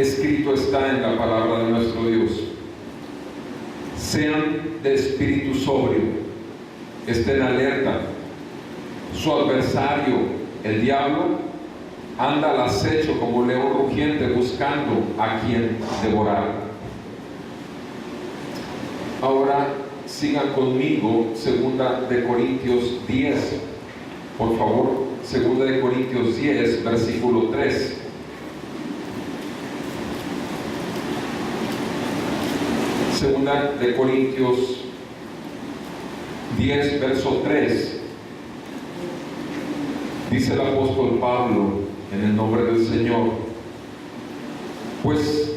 escrito está en la palabra de nuestro Dios. Sean de espíritu sobrio, estén alerta. Su adversario, el diablo, anda al acecho como león rugiente buscando a quien devorar. Ahora sigan conmigo, 2 de Corintios 10, por favor, 2 de Corintios 10, versículo 3. Segunda de Corintios 10, verso 3. Dice el apóstol Pablo, en el nombre del Señor: pues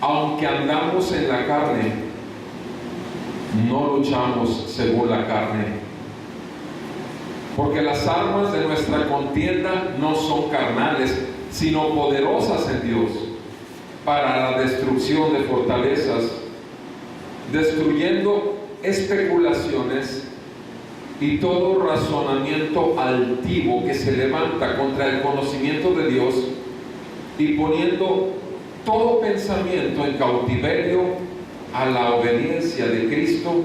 aunque andamos en la carne, no luchamos según la carne, porque las armas de nuestra contienda no son carnales, sino poderosas en Dios para la destrucción de fortalezas, destruyendo especulaciones y todo razonamiento altivo que se levanta contra el conocimiento de Dios, y poniendo todo pensamiento en cautiverio a la obediencia de Cristo,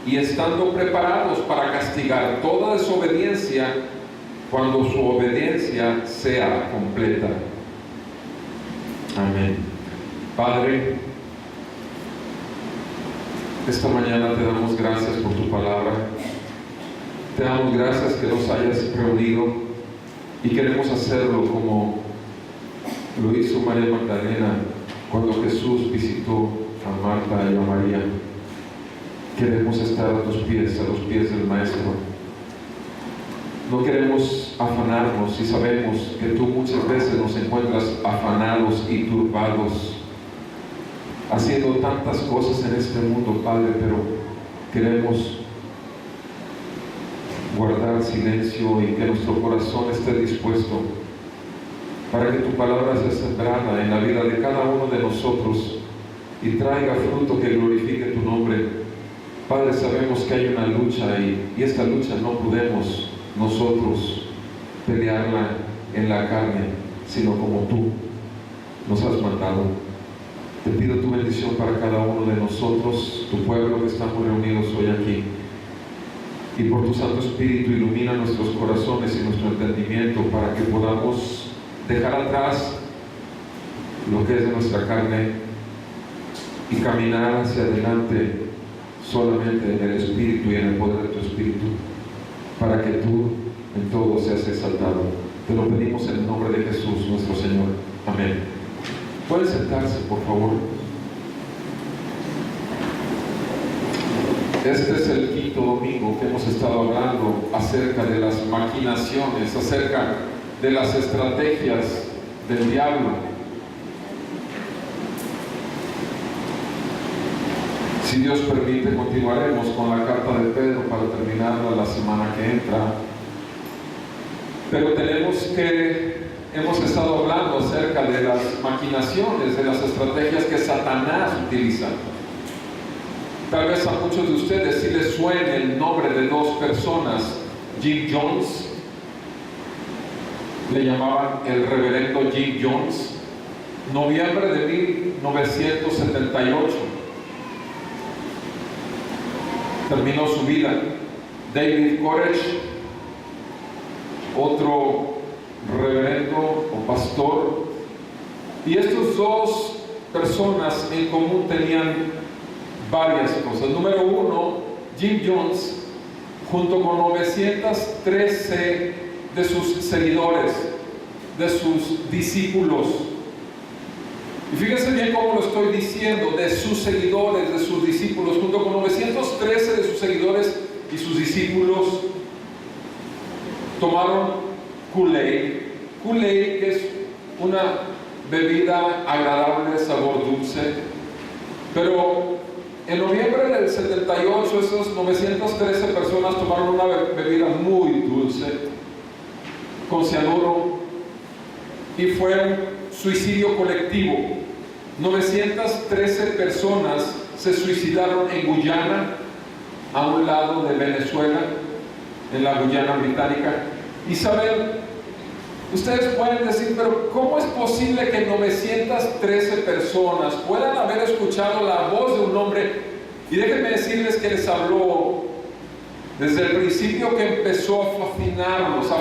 y estando preparados para castigar toda desobediencia cuando su obediencia sea completa. Amén. Padre, esta mañana te damos gracias por tu palabra. Te damos gracias que nos hayas reunido, y queremos hacerlo como lo hizo María Magdalena cuando Jesús visitó a Marta y a María. Queremos estar a tus pies, a los pies del Maestro. No queremos afanarnos, y sabemos que tú muchas veces nos encuentras afanados y turbados, haciendo tantas cosas en este mundo, Padre, pero queremos guardar silencio y que nuestro corazón esté dispuesto para que tu palabra sea sembrada en la vida de cada uno de nosotros y traiga fruto que glorifique tu nombre. Padre, sabemos que hay una lucha, y esta lucha no podemos nosotros pelearla en la carne, sino como tú nos has mandado. Te pido tu bendición para cada uno de nosotros, tu pueblo que estamos reunidos hoy aquí. Y por tu Santo Espíritu ilumina nuestros corazones y nuestro entendimiento para que podamos dejar atrás lo que es de nuestra carne y caminar hacia adelante solamente en el Espíritu y en el poder de tu Espíritu, para que tú en todo seas exaltado. Te lo pedimos en el nombre de Jesús nuestro Señor. Amén. Pueden sentarse, por favor. Este es el quinto domingo que hemos estado hablando acerca de las maquinaciones, acerca de las estrategias del diablo. Si Dios permite, continuaremos con la carta de Pedro para terminarla la semana que entra. Pero hemos estado hablando acerca de las maquinaciones, de las estrategias que Satanás utiliza. Tal vez a muchos de ustedes sí les suene el nombre de dos personas. Jim Jones, le llamaban el reverendo Jim Jones. Noviembre de 1978 terminó su vida. David Koresh, otro reverendo o pastor, y estos dos personas en común tenían varias cosas. Número uno, Jim Jones, junto con 913 de sus seguidores, de sus discípulos, y fíjense bien cómo lo estoy diciendo, de sus seguidores, de sus discípulos, junto con 913 de sus seguidores y sus discípulos, tomaron Kool-Aid, que es una bebida agradable, sabor dulce. Pero en noviembre del 78, esos 913 personas tomaron una bebida muy dulce, con cianuro, y fue un suicidio colectivo. 913 personas se suicidaron en Guyana, a un lado de Venezuela, en la Guyana británica. Y saben, Ustedes pueden decir, pero ¿cómo es posible que 913 personas puedan haber escuchado la voz de un hombre? Y déjenme decirles que les habló desde el principio, que empezó a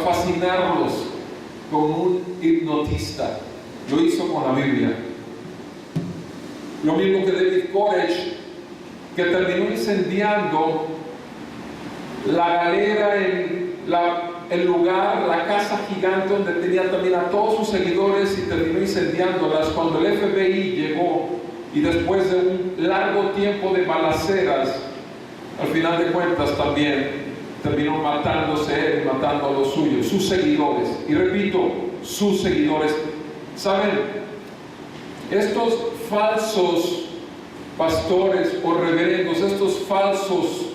fascinarlos como un hipnotista. Lo hizo con la Biblia. Lo mismo que David Koresh, que terminó incendiando la galera el lugar, la casa gigante donde tenía también a todos sus seguidores, y terminó incendiándolas cuando el FBI llegó, y después de un largo tiempo de balaceras, al final de cuentas también terminó matándose él y matando a los suyos, sus seguidores. Y repito, sus seguidores. ¿Saben? Estos falsos pastores o reverendos, estos falsos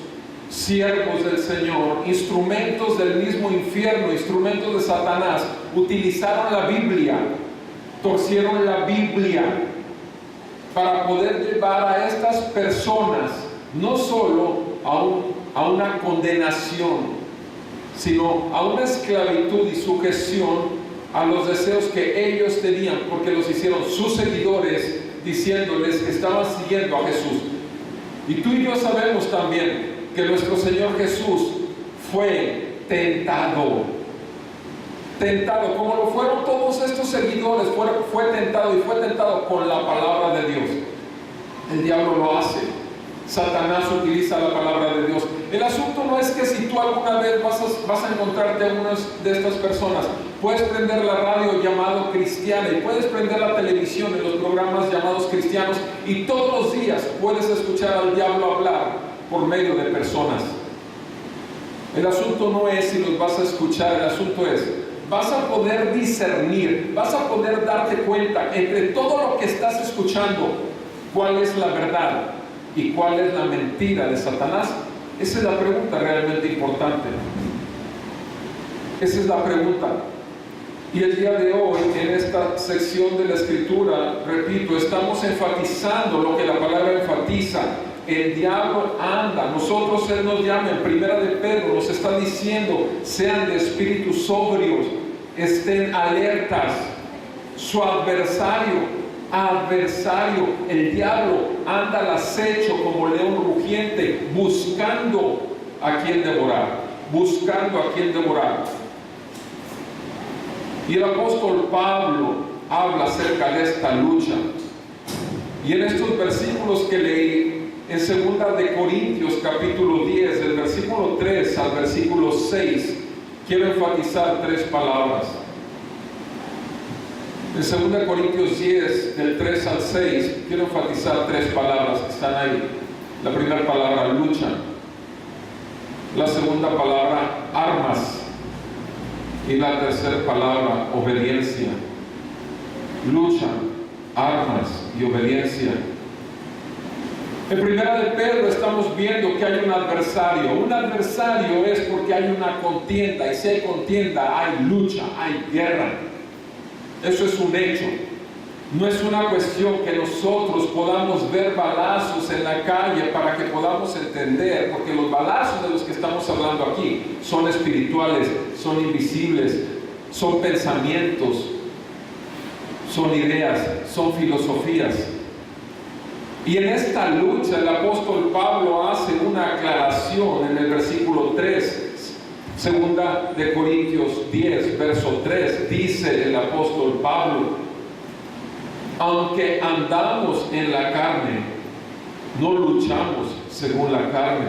siervos del Señor, instrumentos del mismo infierno, instrumentos de Satanás, utilizaron la Biblia, torcieron la Biblia para poder llevar a estas personas no solo a una condenación, sino a una esclavitud y sujeción a los deseos que ellos tenían, porque los hicieron sus seguidores, diciéndoles que estaban siguiendo a Jesús. Y tú y yo sabemos también que nuestro Señor Jesús fue tentado, como lo fueron todos estos seguidores. Fue tentado, y fue tentado con la palabra de Dios. El diablo lo hace, Satanás utiliza la palabra de Dios. El asunto no es que si tú alguna vez vas a encontrarte a una de estas personas, puedes prender la radio llamado cristiana, y puedes prender la televisión en los programas llamados cristianos, y todos los días puedes escuchar al diablo hablar por medio de personas. El asunto no es si los vas a escuchar, el asunto es, vas a poder discernir, vas a poder darte cuenta entre todo lo que estás escuchando, cuál es la verdad y cuál es la mentira de Satanás. Esa es la pregunta realmente importante. Esa es la pregunta. Y el día de hoy, en esta sección de la Escritura, repito, estamos enfatizando lo que la palabra enfatiza. El diablo anda. Nosotros, Él nos llama en Primera de Pedro, nos está diciendo, sean de espíritu sobrios, estén alertas. Su adversario, el diablo, anda al acecho como león rugiente, buscando a quien devorar, Y el apóstol Pablo habla acerca de esta lucha. Y en estos versículos que leí, en 2 de Corintios capítulo 10, del versículo 3 al versículo 6, quiero enfatizar 3 palabras. En 2 Corintios 10, del 3 al 6, quiero enfatizar 3 palabras que están ahí. La primera palabra, lucha. La segunda palabra, armas. Y la tercera palabra, obediencia. Lucha, armas y obediencia. En Primera de Pedro estamos viendo que hay un adversario. Un adversario es porque hay una contienda, y si hay contienda, hay lucha, hay guerra. Eso es un hecho. No es una cuestión que nosotros podamos ver balazos en la calle para que podamos entender, porque los balazos de los que estamos hablando aquí son espirituales, son invisibles, son pensamientos, son ideas, son filosofías. Y en esta lucha el apóstol Pablo hace una aclaración en el versículo 3, 2 de Corintios 10, verso 3, dice el apóstol Pablo: aunque andamos en la carne, no luchamos según la carne.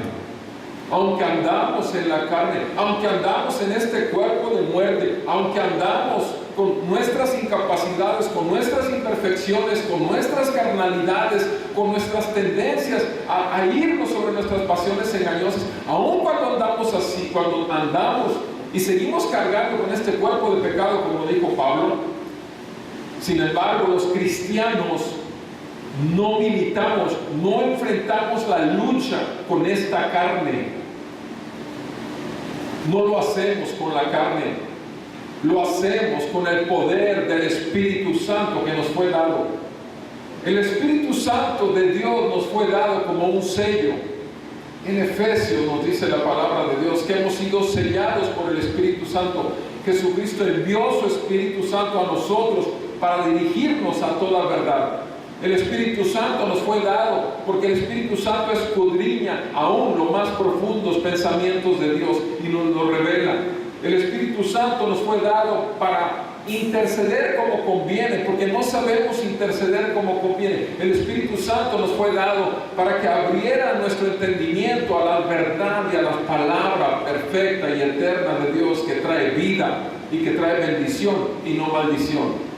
Aunque andamos en la carne, aunque andamos en este cuerpo de muerte, aunque andamos con nuestras incapacidades, con nuestras imperfecciones, con nuestras carnalidades, con nuestras tendencias a irnos sobre nuestras pasiones engañosas, aun cuando andamos así, cuando andamos y seguimos cargando con este cuerpo de pecado, como dijo Pablo, sin embargo, los cristianos no militamos, no enfrentamos la lucha con esta carne. No lo hacemos con la carne, lo hacemos con el poder del Espíritu Santo que nos fue dado. El Espíritu Santo de Dios nos fue dado como un sello. En Efesios nos dice la palabra de Dios que hemos sido sellados por el Espíritu Santo, Jesucristo envió su Espíritu Santo a nosotros para dirigirnos a toda verdad. El Espíritu Santo nos fue dado porque el Espíritu Santo escudriña aún los más profundos pensamientos de Dios y nos lo revela. El Espíritu Santo nos fue dado para interceder como conviene, porque no sabemos interceder como conviene. El Espíritu Santo nos fue dado para que abriera nuestro entendimiento a la verdad y a la palabra perfecta y eterna de Dios, que trae vida y que trae bendición y no maldición.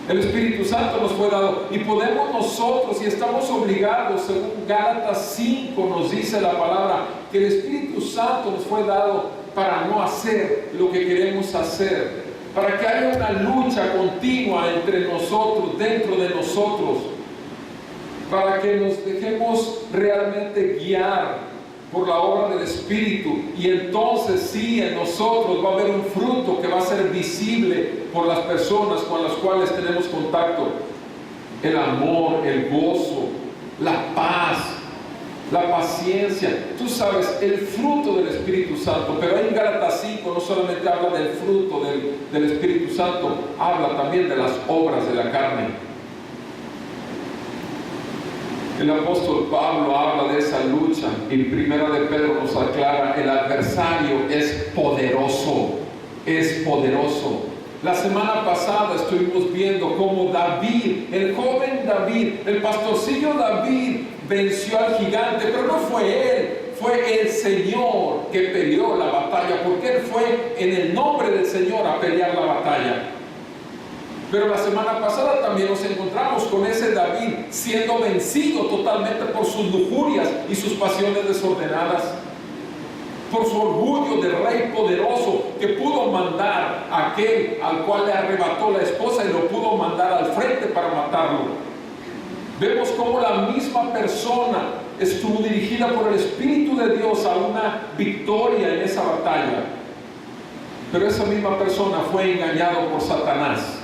El Espíritu Santo nos fue dado y podemos nosotros, y estamos obligados, según Gálatas 5 nos dice la palabra, que el Espíritu Santo nos fue dado para no hacer lo que queremos hacer, para que haya una lucha continua entre nosotros, dentro de nosotros, para que nos dejemos realmente guiar por la obra del Espíritu, y entonces sí, en nosotros va a haber un fruto que va a ser visible por las personas con las cuales tenemos contacto: el amor, el gozo, la paz, la paciencia. Tú sabes, el fruto del Espíritu Santo. Pero en Gálatas 5 no solamente habla del fruto del Espíritu Santo, habla también de las obras de la carne. El apóstol Pablo habla de esa lucha, y Primera de Pedro nos aclara: el adversario es poderoso, es poderoso. La semana pasada estuvimos viendo cómo David, el joven David, el pastorcillo David, venció al gigante, pero no fue él, fue el Señor que peleó la batalla, porque él fue en el nombre del Señor a pelear la batalla. Pero la semana pasada también nos encontramos con ese David siendo vencido totalmente por sus lujurias y sus pasiones desordenadas, por su orgullo de rey poderoso, que pudo mandar a aquel al cual le arrebató la esposa y lo pudo mandar al frente para matarlo. Vemos cómo la misma persona estuvo dirigida por el Espíritu de Dios a una victoria en esa batalla, pero esa misma persona fue engañado por Satanás,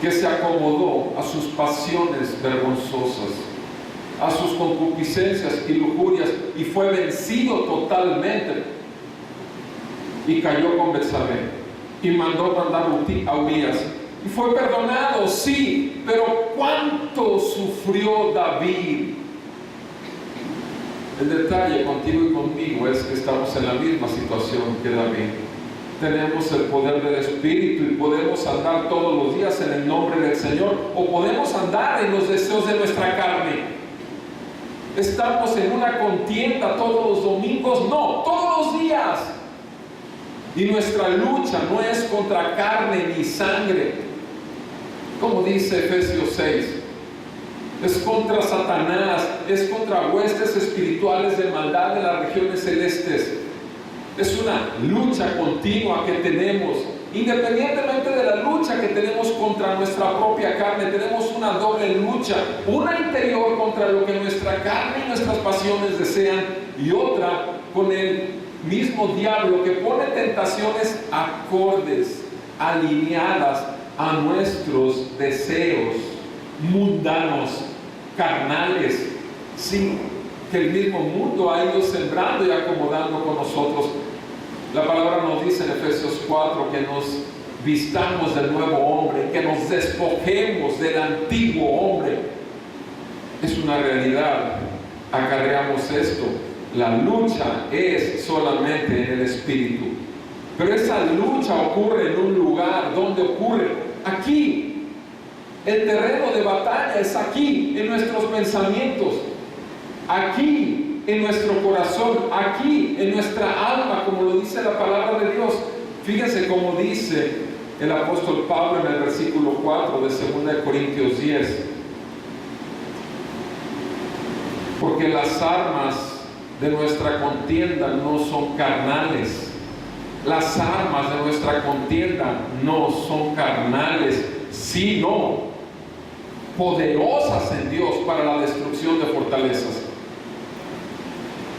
que se acomodó a sus pasiones vergonzosas, a sus concupiscencias y lujurias, y fue vencido totalmente, y cayó con Betsabé, y mandó mandar a Urías, y fue perdonado, sí, pero ¿cuánto sufrió David? El detalle contigo y conmigo es que estamos en la misma situación que David. Tenemos el poder del Espíritu y podemos andar todos los días en el nombre del Señor, o podemos andar en los deseos de nuestra carne. ¿Estamos en una contienda todos los domingos? No, todos los días. Y nuestra lucha no es contra carne ni sangre, como dice Efesios 6. Es contra Satanás, es contra huestes espirituales de maldad de las regiones celestes. Es una lucha continua que tenemos. Independientemente de la lucha que tenemos contra nuestra propia carne, tenemos una doble lucha: una interior contra lo que nuestra carne y nuestras pasiones desean, y otra con el mismo diablo, que pone tentaciones acordes, alineadas a nuestros deseos mundanos, carnales, sí, que el mismo mundo ha ido sembrando y acomodando con nosotros. La palabra nos dice en Efesios 4 que nos vistamos del nuevo hombre, que nos despojemos del antiguo hombre. Es una realidad, acarreamos esto. La lucha es solamente en el Espíritu, pero esa lucha ocurre en un lugar. ¿Dónde ocurre? Aquí. El terreno de batalla es aquí, en nuestros pensamientos, aquí en nuestro corazón, aquí en nuestra alma, como lo dice la palabra de Dios. Fíjense cómo dice el apóstol Pablo en el versículo 4 de 2 Corintios 10: porque las armas de nuestra contienda no son carnales. Las armas de nuestra contienda no son carnales, sino poderosas en Dios para la destrucción de fortalezas.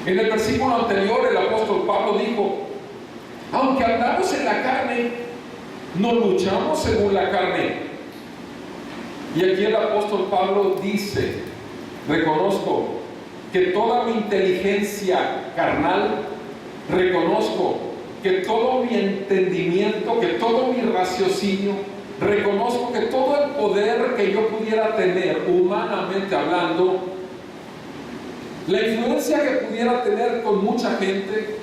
En el versículo anterior el apóstol Pablo dijo: aunque andamos en la carne, no luchamos según la carne. Y aquí el apóstol Pablo dice: reconozco que toda mi inteligencia carnal, reconozco que todo mi entendimiento, que todo mi raciocinio, reconozco que todo el poder que yo pudiera tener, humanamente hablando, la influencia que pudiera tener con mucha gente,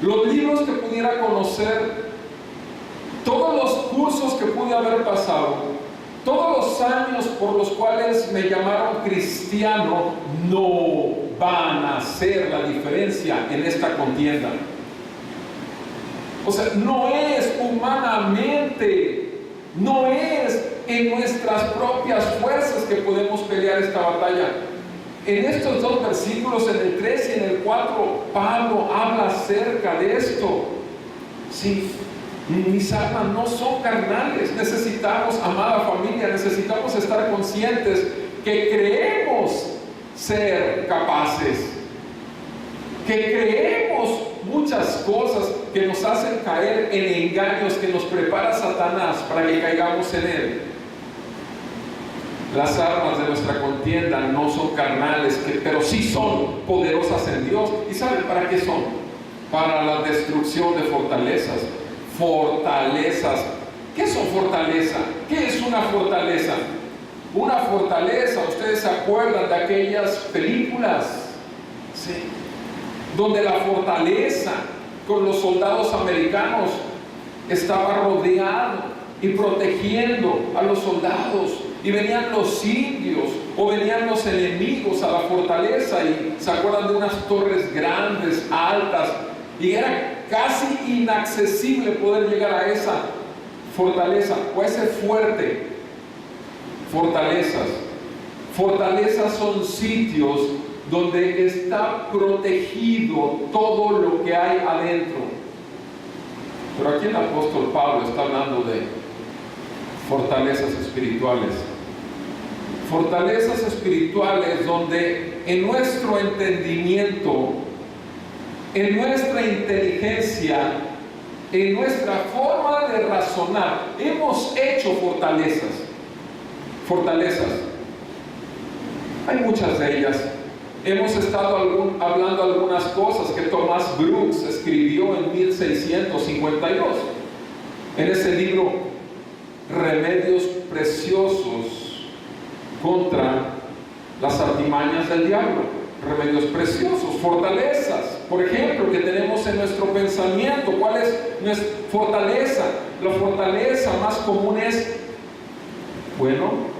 los libros que pudiera conocer, todos los cursos que pude haber pasado, todos los años por los cuales me llamaron cristiano, no van a hacer la diferencia en esta contienda. O sea, no es humanamente, no es en nuestras propias fuerzas que podemos pelear esta batalla. En estos dos versículos, en el 3 y en el 4, Pablo habla acerca de esto. Sí, mis almas no son carnales. Necesitamos, amada familia, necesitamos estar conscientes que creemos ser capaces, que creemos muchas cosas que nos hacen caer en engaños que nos prepara Satanás para que caigamos en él. Las armas de nuestra contienda no son carnales, pero sí son poderosas en Dios. ¿Y saben para qué son? Para la destrucción de fortalezas. Fortalezas. ¿Qué son fortaleza? ¿Qué es una fortaleza? Una fortaleza, ustedes se acuerdan de aquellas películas, ¿sí?, donde la fortaleza con los soldados americanos estaba rodeado y protegiendo a los soldados, y venían los indios o venían los enemigos a la fortaleza y se acuerdan de unas torres grandes, altas, y era casi inaccesible poder llegar a esa fortaleza o a ese fuerte. Fortalezas son sitios donde está protegido todo lo que hay adentro. Pero aquí el apóstol Pablo está hablando de fortalezas espirituales. Fortalezas espirituales donde en nuestro entendimiento, en nuestra inteligencia, en nuestra forma de razonar, hemos hecho fortalezas. Hay muchas de ellas. Hemos estado hablando algunas cosas que Thomas Brooks escribió en 1652, en ese libro Remedios Preciosos contra las artimañas del diablo. Remedios preciosos, fortalezas, por ejemplo, que tenemos en nuestro pensamiento. ¿Cuál es nuestra fortaleza? La fortaleza más común es, bueno,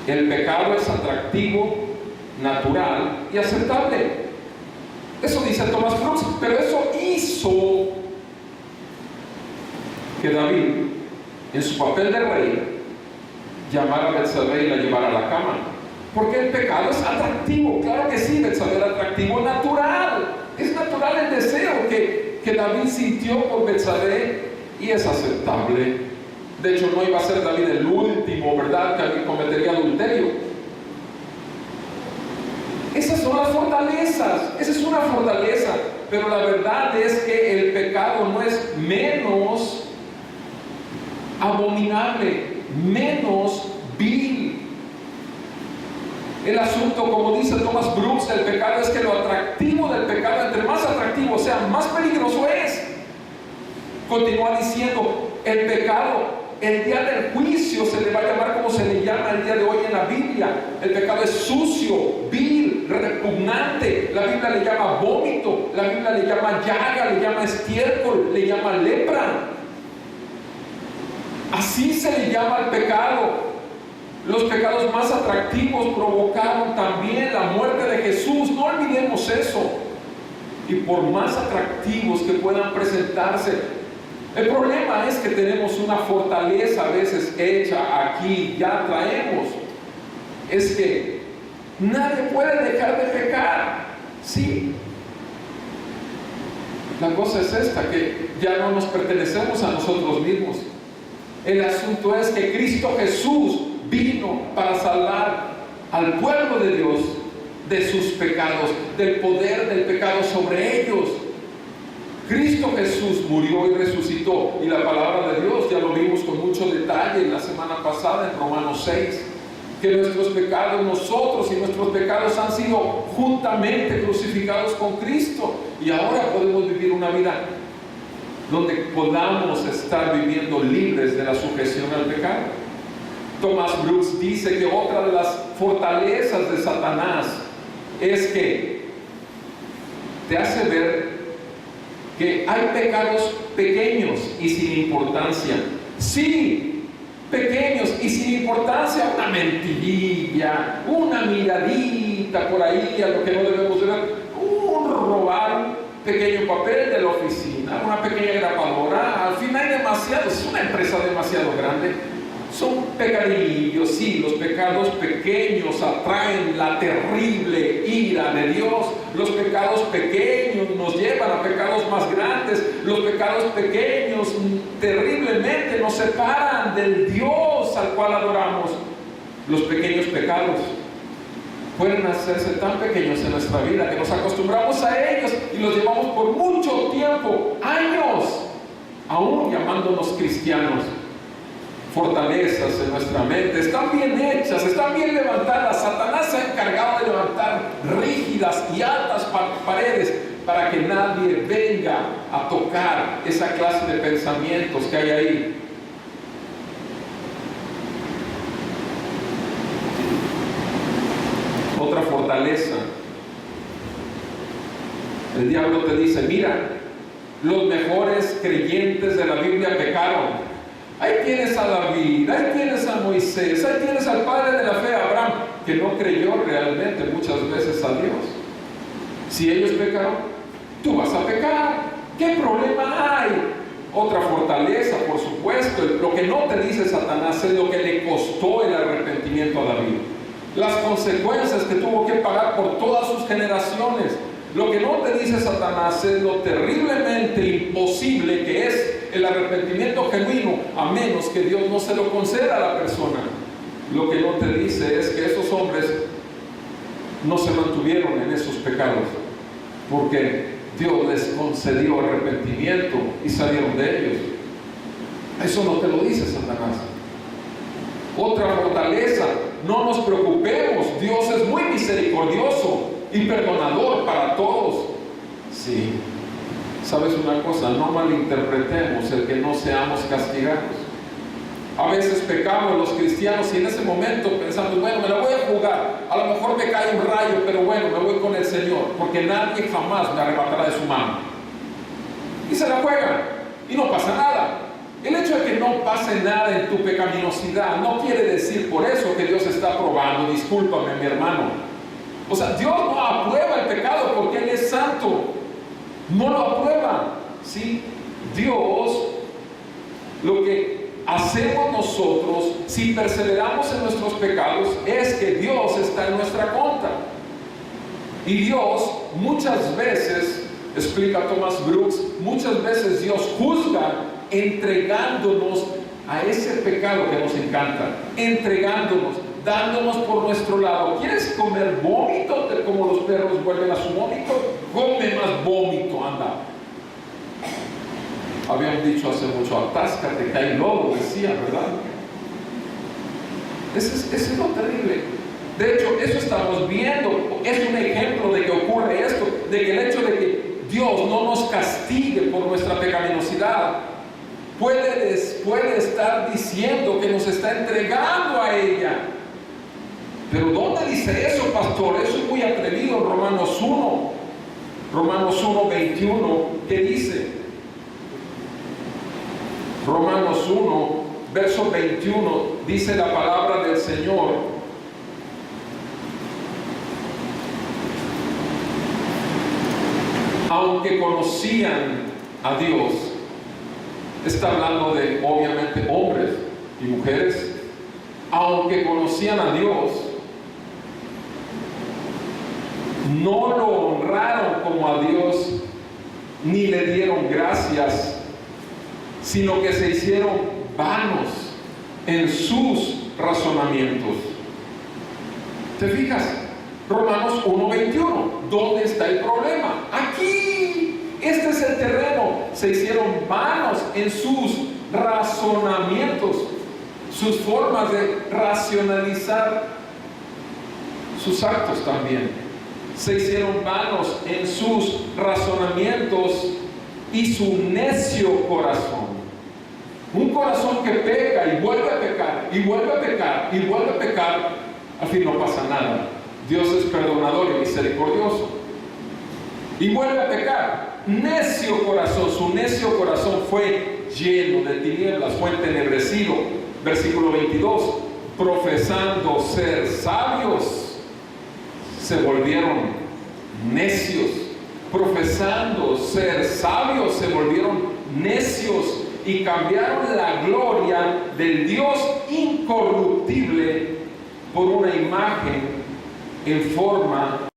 el pecado es atractivo, natural y aceptable. Eso dice Thomas Brooks, pero eso hizo que David, en su papel de rey, llamara a Betsabé y la llevara a la cama. Porque el pecado es atractivo. Claro que sí, Betsabé era atractivo, natural. Es natural el deseo que David sintió por Betsabé y es aceptable. De hecho, no iba a ser David el último, ¿verdad?, que cometería adulterio. Esas son las fortalezas. Esa es una fortaleza. Pero la verdad es que el pecado no es menos abominable, menos vil. El asunto, como dice Thomas Brooks, del pecado es que lo atractivo del pecado, entre más atractivo sea, más peligroso es. Continúa diciendo, el pecado, el día del juicio se le va a llamar como se le llama el día de hoy en la Biblia. El pecado es sucio, vil, repugnante. La Biblia le llama vómito, la Biblia le llama llaga, le llama estiércol, le llama lepra. Así se le llama al pecado. Los pecados más atractivos provocaron también la muerte de Jesús. No olvidemos eso. Y por más atractivos que puedan presentarse, el problema es que tenemos una fortaleza a veces hecha aquí, ya traemos. Es que nadie puede dejar de pecar. Sí. La cosa es esta, que ya no nos pertenecemos a nosotros mismos. El asunto es que Cristo Jesús vino para salvar al pueblo de Dios de sus pecados, del poder del pecado sobre ellos. Cristo Jesús murió y resucitó, y la palabra de Dios ya lo vimos con mucho detalle la semana pasada en Romanos 6, que nuestros pecados, nosotros y nuestros pecados han sido juntamente crucificados con Cristo, y ahora podemos vivir una vida donde podamos estar viviendo libres de la sujeción al pecado. Thomas Brooks dice que otra de las fortalezas de Satanás es que te hace ver que hay pecados pequeños y sin importancia. Sí, pequeños y sin importancia, una mentirilla, una miradita por ahí a lo que no debemos de ver, robar un pequeño papel de la oficina, una pequeña grapadora. Al final hay demasiados, es una empresa demasiado grande. Son pecadillos, sí, los pecados pequeños atraen la terrible ira de Dios. Los pecados pequeños nos llevan a pecados más grandes. Los pecados pequeños terriblemente nos separan del Dios al cual adoramos. Los pequeños pecados pueden hacerse tan pequeños en nuestra vida que nos acostumbramos a ellos y los llevamos por mucho tiempo, años, aún llamándonos cristianos. Fortalezas en nuestra mente están bien hechas, están bien levantadas. Satanás se ha encargado de levantar rígidas y altas paredes para que nadie venga a tocar esa clase de pensamientos que hay ahí. Otra fortaleza, el diablo te dice: mira, los mejores creyentes de la Biblia pecaron. Ahí tienes a David, ahí tienes a Moisés, ahí tienes al padre de la fe, Abraham, que no creyó realmente muchas veces a Dios. Si ellos pecaron, tú vas a pecar. ¿Qué problema hay? Otra fortaleza, por supuesto, lo que no te dice Satanás es lo que le costó el arrepentimiento a David, las consecuencias que tuvo que pagar por todas sus generaciones. Lo que no te dice Satanás es lo terriblemente imposible que es el arrepentimiento genuino, a menos que Dios no se lo conceda a la persona. Lo que no te dice es que esos hombres no se mantuvieron en esos pecados, porque Dios les concedió arrepentimiento y salieron de ellos. Eso no te lo dice Satanás. Otra fortaleza: no nos preocupemos, Dios es muy misericordioso y perdonador para todos. Sí, sabes una cosa, no malinterpretemos el que no seamos castigados. A veces pecamos los cristianos y en ese momento pensamos: bueno, me la voy a jugar, a lo mejor me cae un rayo, pero bueno, me voy con el Señor, porque nadie jamás me arrebatará de su mano. Y se la juegan y no pasa nada. El hecho de que no pase nada en tu pecaminosidad no quiere decir por eso que Dios está probando. Discúlpame, mi hermano. O sea, Dios no aprueba el pecado porque Él es santo. No lo aprueba. ¿Sí? Dios, lo que hacemos nosotros, si perseveramos en nuestros pecados, es que Dios está en nuestra contra. Y Dios muchas veces, explica Thomas Brooks, muchas veces Dios juzga entregándonos a ese pecado que nos encanta, entregándonos, dándonos por nuestro lado. ¿Quieres comer vómito como los perros vuelven a su vómito? Come más vómito, anda. Había un dicho hace mucho: atáscate, que hay lobo, decía, ¿verdad? Ese es lo terrible. De hecho, eso estamos viendo. Es un ejemplo de que ocurre esto, de que el hecho de que Dios no nos castigue por nuestra pecaminosidad puede estar diciendo que nos está entregando a ella. Pero ¿dónde dice eso, pastor? Eso es muy atrevido. Romanos 1, 21, ¿qué dice? Romanos 1, verso 21, dice la palabra del Señor: aunque conocían a Dios. Está hablando de, obviamente, hombres y mujeres. Aunque conocían a Dios, no lo honraron como a Dios, ni le dieron gracias, sino que se hicieron vanos en sus razonamientos. ¿Te fijas? Romanos 1:21. ¿Dónde está el problema? Aquí. Este es el terreno. Se hicieron vanos en sus razonamientos, sus formas de racionalizar sus actos también. Se hicieron vanos en sus razonamientos y su necio corazón. Un corazón que peca y vuelve a pecar, y vuelve a pecar, y vuelve a pecar, al fin no pasa nada. Dios es perdonador y misericordioso. Y vuelve a pecar. Necio corazón, su necio corazón fue lleno de tinieblas, fue entenebrecido. Versículo 22, profesando ser sabios, se volvieron necios. Profesando ser sabios, se volvieron necios y cambiaron la gloria del Dios incorruptible por una imagen en forma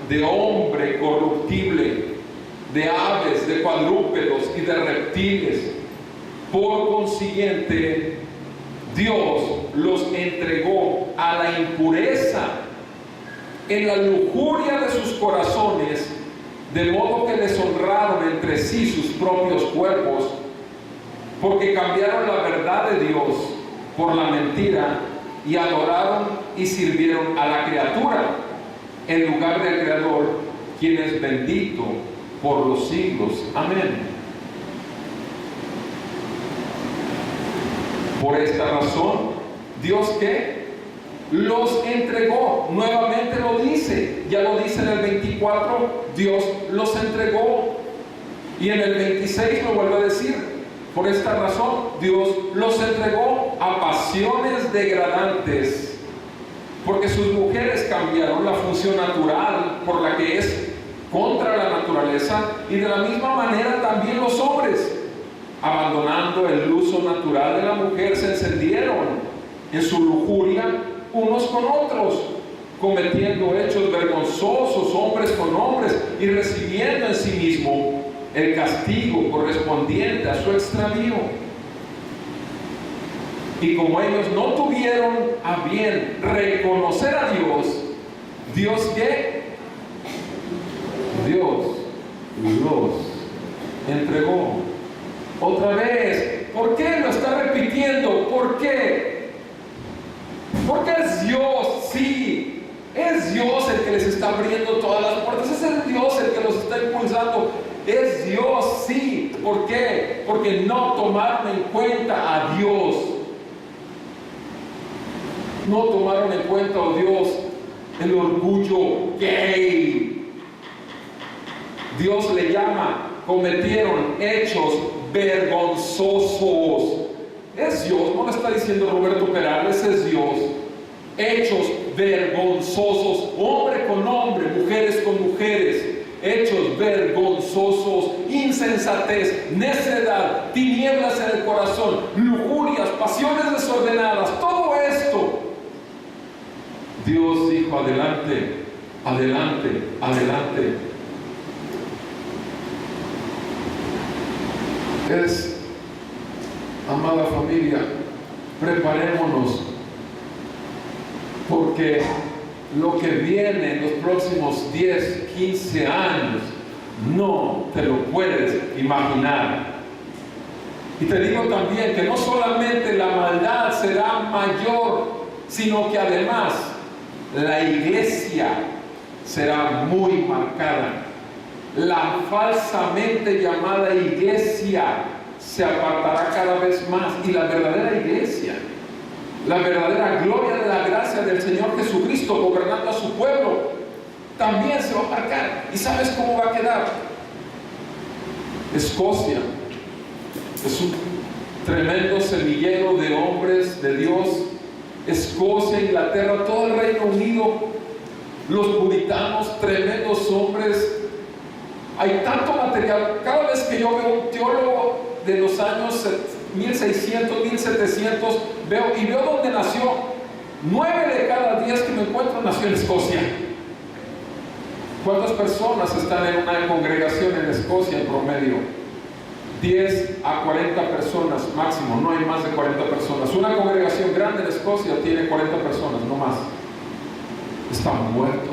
de hombre corruptible, de aves, de cuadrúpedos y de reptiles. Por consiguiente, Dios los entregó a la impureza en la lujuria de sus corazones, de modo que deshonraron entre sí sus propios cuerpos, porque cambiaron la verdad de Dios por la mentira y adoraron y sirvieron a la criatura en lugar del Creador, quien es bendito por los siglos. Amén. Por esta razón, Dios ¿qué? Los entregó. Nuevamente lo dice, ya lo dice en el 24, Dios los entregó. Y en el 26 lo vuelve a decir. Por esta razón, Dios los entregó a pasiones degradantes, porque sus mujeres cambiaron la función natural por la que es contra la naturaleza, y de la misma manera también los hombres, abandonando el uso natural de la mujer, se encendieron en su lujuria unos con otros, cometiendo hechos vergonzosos hombres con hombres y recibiendo en sí mismo el castigo correspondiente a su extravío. Y como ellos no tuvieron a bien reconocer a Dios, ¿Dios qué? Dios los entregó. Otra vez, ¿por qué lo está repitiendo? ¿Por qué? Porque es Dios, sí, es Dios el que les está abriendo todas las puertas, es el Dios el que los está impulsando, es Dios, sí. ¿Por qué? Porque no tomaron en cuenta a Dios. No tomaron en cuenta, oh Dios, el orgullo gay. Dios le llama, cometieron hechos vergonzosos. Es Dios, no le está diciendo Roberto Perales, es Dios. Hechos vergonzosos, hombre con hombre, mujeres con mujeres. Hechos vergonzosos, insensatez, necedad, tinieblas en el corazón, lujurias, pasiones desordenadas, todo esto. Dios dijo, adelante, adelante, adelante. Amada familia, preparémonos, porque lo que viene en los próximos 10, 15 años, no te lo puedes imaginar. Y te digo también que no solamente la maldad será mayor, sino que además la iglesia será muy marcada. La falsamente llamada iglesia se apartará cada vez más, y la verdadera iglesia, la verdadera gloria de la gracia del Señor Jesucristo gobernando a su pueblo, también se va a marcar. ¿Y sabes cómo va a quedar? Escocia es un tremendo semillero de hombres de Dios. Escocia, Inglaterra, todo el Reino Unido, los puritanos, tremendos hombres. Hay tanto material. Cada vez que yo veo un teólogo de los años 1600, 1700, veo dónde nació. 9 de cada 10 que me encuentro nació en Escocia. ¿Cuántas personas están en una congregación en Escocia en promedio? 10 a 40 personas máximo, no hay más de 40 personas. Una congregación grande en Escocia tiene 40 personas, no más. Está muerto.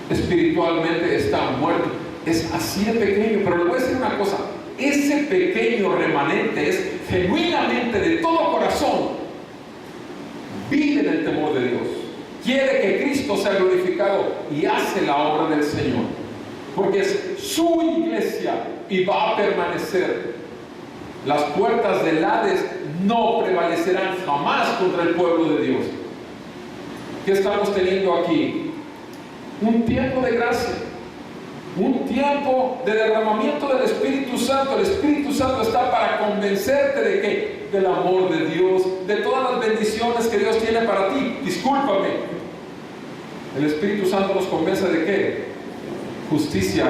Espiritualmente está muerto. Es así de pequeño, pero le voy a decir una cosa. Ese pequeño remanente es genuinamente, de todo corazón, vive en el temor de Dios, quiere que Cristo sea glorificado y hace la obra del Señor, porque es su iglesia, y va a permanecer. Las puertas del Hades no prevalecerán jamás contra el pueblo de Dios. ¿Qué estamos teniendo aquí? Un tiempo de gracia, un tiempo de derramamiento del Espíritu Santo. El Espíritu Santo está para convencerte de que, del amor de Dios, de todas las bendiciones que Dios tiene para ti. Discúlpame, el Espíritu Santo nos convence de qué: justicia,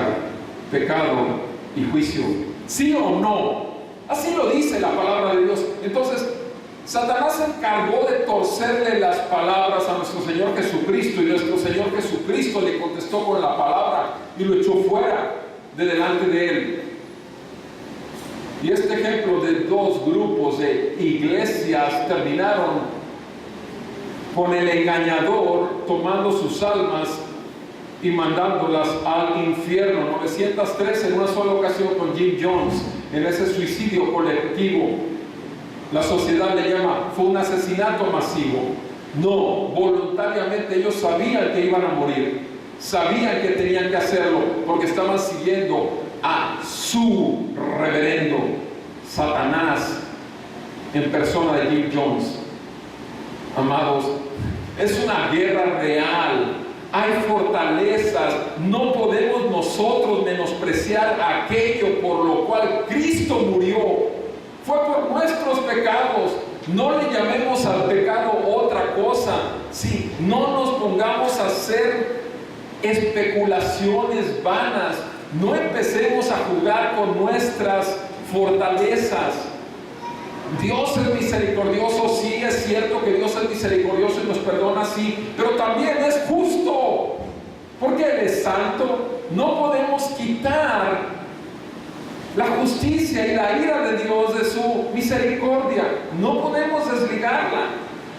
pecado y juicio. ¿Sí o no? Así lo dice la palabra de Dios. Entonces, Satanás se encargó de torcerle las palabras a nuestro Señor Jesucristo, y nuestro Señor Jesucristo le contestó con la palabra y lo echó fuera de delante de él. Y este ejemplo de dos grupos de iglesias terminaron con el engañador tomando sus almas y mandándolas al infierno. 913 en una sola ocasión con Jim Jones, en ese suicidio colectivo. La sociedad le llama, fue un asesinato masivo. No, voluntariamente ellos sabían que iban a morir, sabían que tenían que hacerlo, porque estaban siguiendo a su reverendo Satanás en persona de Jim Jones. Amados, es una guerra real. Hay fortalezas. No podemos nosotros menospreciar aquello por lo cual Cristo murió. Fue por nuestros pecados. No le llamemos al pecado otra cosa. Sí, no nos pongamos a hacer especulaciones vanas. No empecemos a jugar con nuestras fortalezas. Dios es misericordioso, sí, es cierto que Dios es misericordioso y nos perdona, sí, pero también es justo, porque Él es santo. No podemos quitar la justicia y la ira de Dios de su misericordia. No podemos desligarla.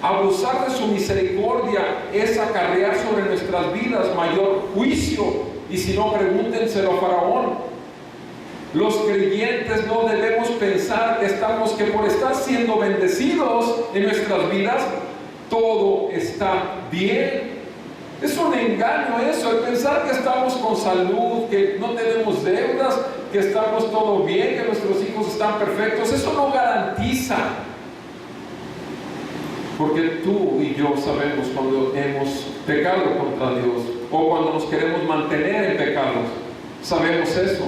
Abusar de su misericordia es acarrear sobre nuestras vidas mayor juicio. Y si no, pregúntenselo a Faraón. Los creyentes no debemos pensar que por estar siendo bendecidos en nuestras vidas, todo está bien. Es un engaño eso, el pensar que estamos con salud, que no tenemos deudas, que estamos todo bien, que nuestros hijos están perfectos. Eso no garantiza. Porque tú y yo sabemos cuando hemos pecado contra Dios o cuando nos queremos mantener en pecados. Sabemos eso.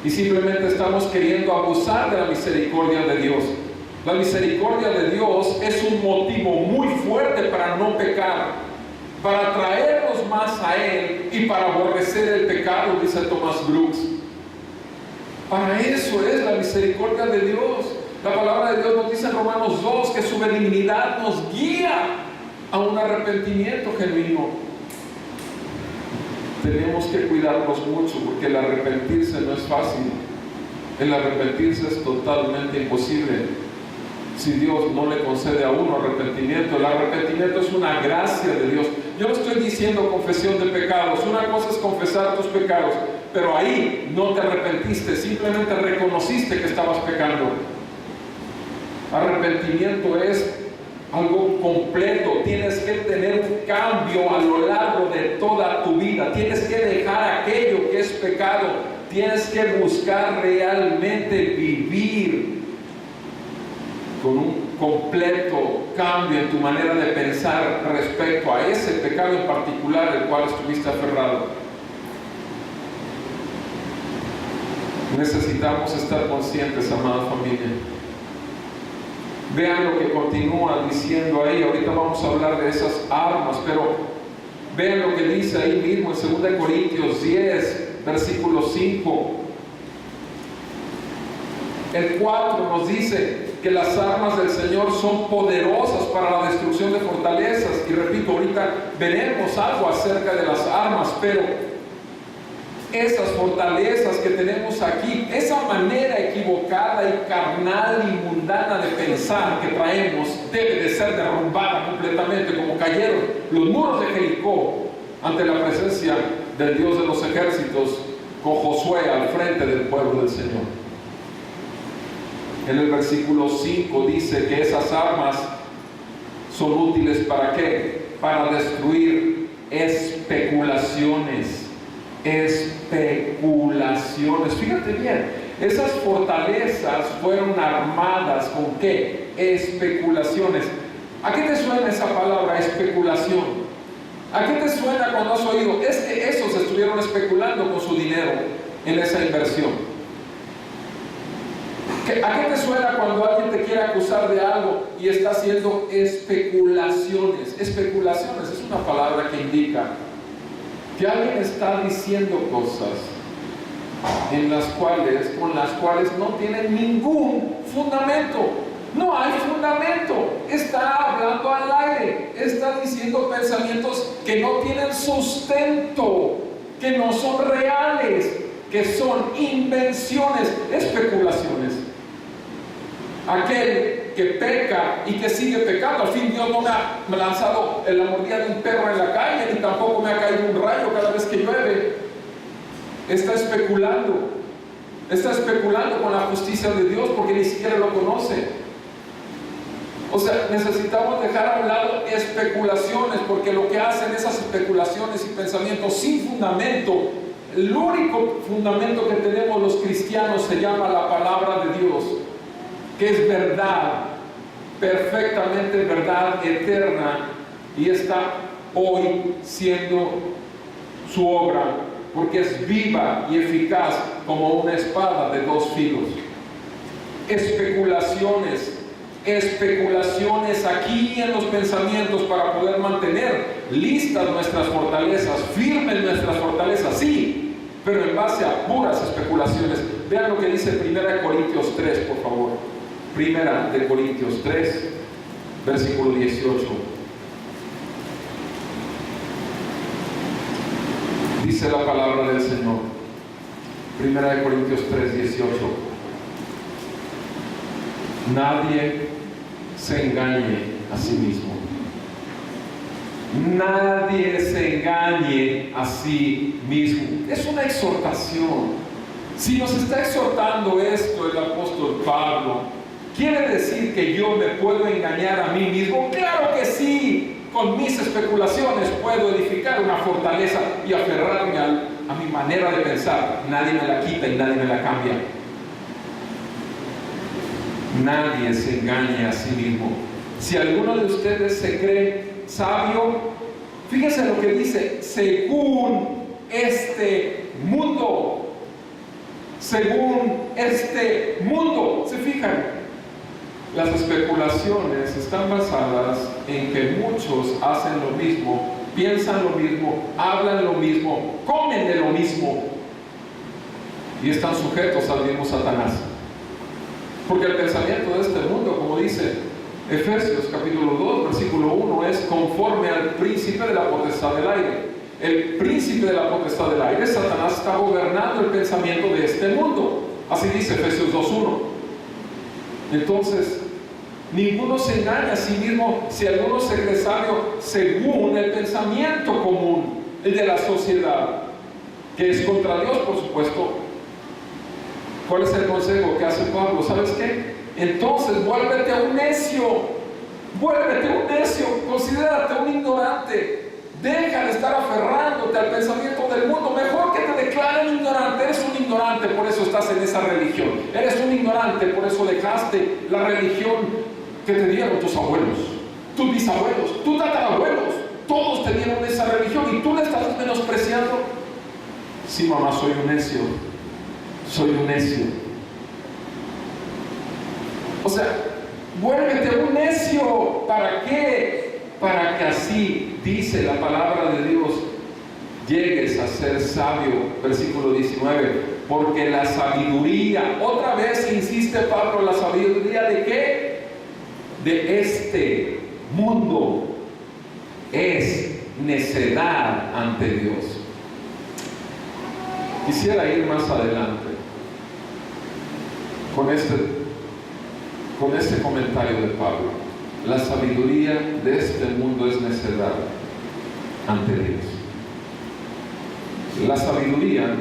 Y simplemente estamos queriendo abusar de la misericordia de Dios. La misericordia de Dios es un motivo muy fuerte para no pecar, para traernos más a Él y para aborrecer el pecado, dice Thomas Brooks. Para eso es la misericordia de Dios. La palabra de Dios nos dice en Romanos 2 que su benignidad nos guía a un arrepentimiento genuino. Tenemos que cuidarnos mucho porque el arrepentirse no es fácil. El arrepentirse es totalmente imposible si Dios no le concede a uno arrepentimiento. El arrepentimiento es una gracia de Dios. Yo no estoy diciendo confesión de pecados. Una cosa es confesar tus pecados, pero ahí no te arrepentiste, simplemente reconociste que estabas pecando. Arrepentimiento es algo completo. Tienes que tener un cambio a lo largo de toda tu vida. Tienes que dejar aquello que es pecado. Tienes que buscar realmente vivir con un completo cambio en tu manera de pensar respecto a ese pecado en particular al cual estuviste aferrado. Necesitamos estar conscientes, amada familia. Vean lo que continúa diciendo ahí. Ahorita vamos a hablar de esas armas, pero vean lo que dice ahí mismo en 2 Corintios 10, versículo 5. El 4 nos dice que las armas del Señor son poderosas para la destrucción de fortalezas. Y repito, ahorita veremos algo acerca de las armas, pero esas fortalezas que tenemos aquí, esa manera equivocada y carnal y mundana de pensar que traemos, debe de ser derrumbada completamente, como cayeron los muros de Jericó ante la presencia del Dios de los ejércitos, con Josué al frente del pueblo del Señor. En el versículo 5 dice que esas armas son útiles ¿para qué? Para destruir especulaciones. especulaciones. Fíjate bien, esas fortalezas fueron armadas ¿con qué? Especulaciones. ¿A qué te suena esa palabra, especulación? ¿A qué te suena cuando has oído? Es que esos estuvieron especulando con su dinero en esa inversión. ¿A qué te suena cuando alguien te quiere acusar de algo y está haciendo especulaciones? Especulaciones es una palabra que indica que alguien está diciendo cosas con las cuales no tiene ningún fundamento. No hay fundamento. Está hablando al aire. Está diciendo pensamientos que no tienen sustento, que no son reales, que son invenciones, especulaciones. Aquel que peca y que sigue pecando, al fin Dios no me ha lanzado la mordida de un perro en la calle, ni tampoco me ha caído un rayo cada vez que llueve. Está especulando con la justicia de Dios porque ni siquiera lo conoce. O sea, necesitamos dejar a un lado especulaciones, porque lo que hacen esas especulaciones y pensamientos sin fundamento, el único fundamento que tenemos los cristianos se llama la palabra de Dios, que es verdad, perfectamente verdad eterna, y está hoy siendo su obra, porque es viva y eficaz como una espada de dos filos. Especulaciones aquí en los pensamientos para poder mantener listas nuestras fortalezas, firmes nuestras fortalezas, sí, pero en base a puras especulaciones. Vean lo que dice 1 Corintios 3, por favor. 1 Corintios 3, versículo 18. Dice la palabra del Señor. 1 Corintios 3, 18. Nadie se engañe a sí mismo. Nadie se engañe a sí mismo. Es una exhortación. Si nos está exhortando esto el apóstol Pablo, ¿quiere decir que yo me puedo engañar a mí mismo? ¡Claro que sí! Con mis especulaciones puedo edificar una fortaleza y aferrarme a mi manera de pensar. Nadie me la quita y nadie me la cambia. Nadie se engañe a sí mismo. Si alguno de ustedes se cree sabio, fíjense lo que dice, según este mundo. Según este mundo. ¿Se fijan? Las especulaciones están basadas en que muchos hacen lo mismo, piensan lo mismo, hablan lo mismo, comen de lo mismo y están sujetos al mismo Satanás. Porque el pensamiento de este mundo, como dice Efesios capítulo 2, versículo 1, es conforme al príncipe de la potestad del aire. El príncipe de la potestad del aire, Satanás, está gobernando el pensamiento de este mundo. Así dice Efesios 2:1. Entonces, ninguno se engaña a sí mismo. Si alguno se cree sabio según el pensamiento común, el de la sociedad, que es contra Dios, por supuesto. ¿Cuál es el consejo que hace Pablo? ¿Sabes qué? Entonces, vuélvete un necio. Vuélvete un necio. Considérate un ignorante. Deja de estar aferrándote al pensamiento del mundo. Mejor que te declaren ignorante. Eres un ignorante, por eso estás en esa religión. Eres un ignorante, por eso dejaste la religión que te dieron tus abuelos, tus bisabuelos, tus tatarabuelos. Todos tenían esa religión y tú la estás menospreciando. Sí, mamá, soy un necio. Soy un necio. O sea, vuélvete un necio. ¿Para qué? Para que así, dice la palabra de Dios, llegues a ser sabio. Versículo 19. Porque la sabiduría, otra vez insiste Pablo, la sabiduría ¿de qué? De este mundo es necedad ante Dios. Quisiera ir más adelante con este comentario de Pablo. La sabiduría de este mundo es necedad ante Dios. La sabiduría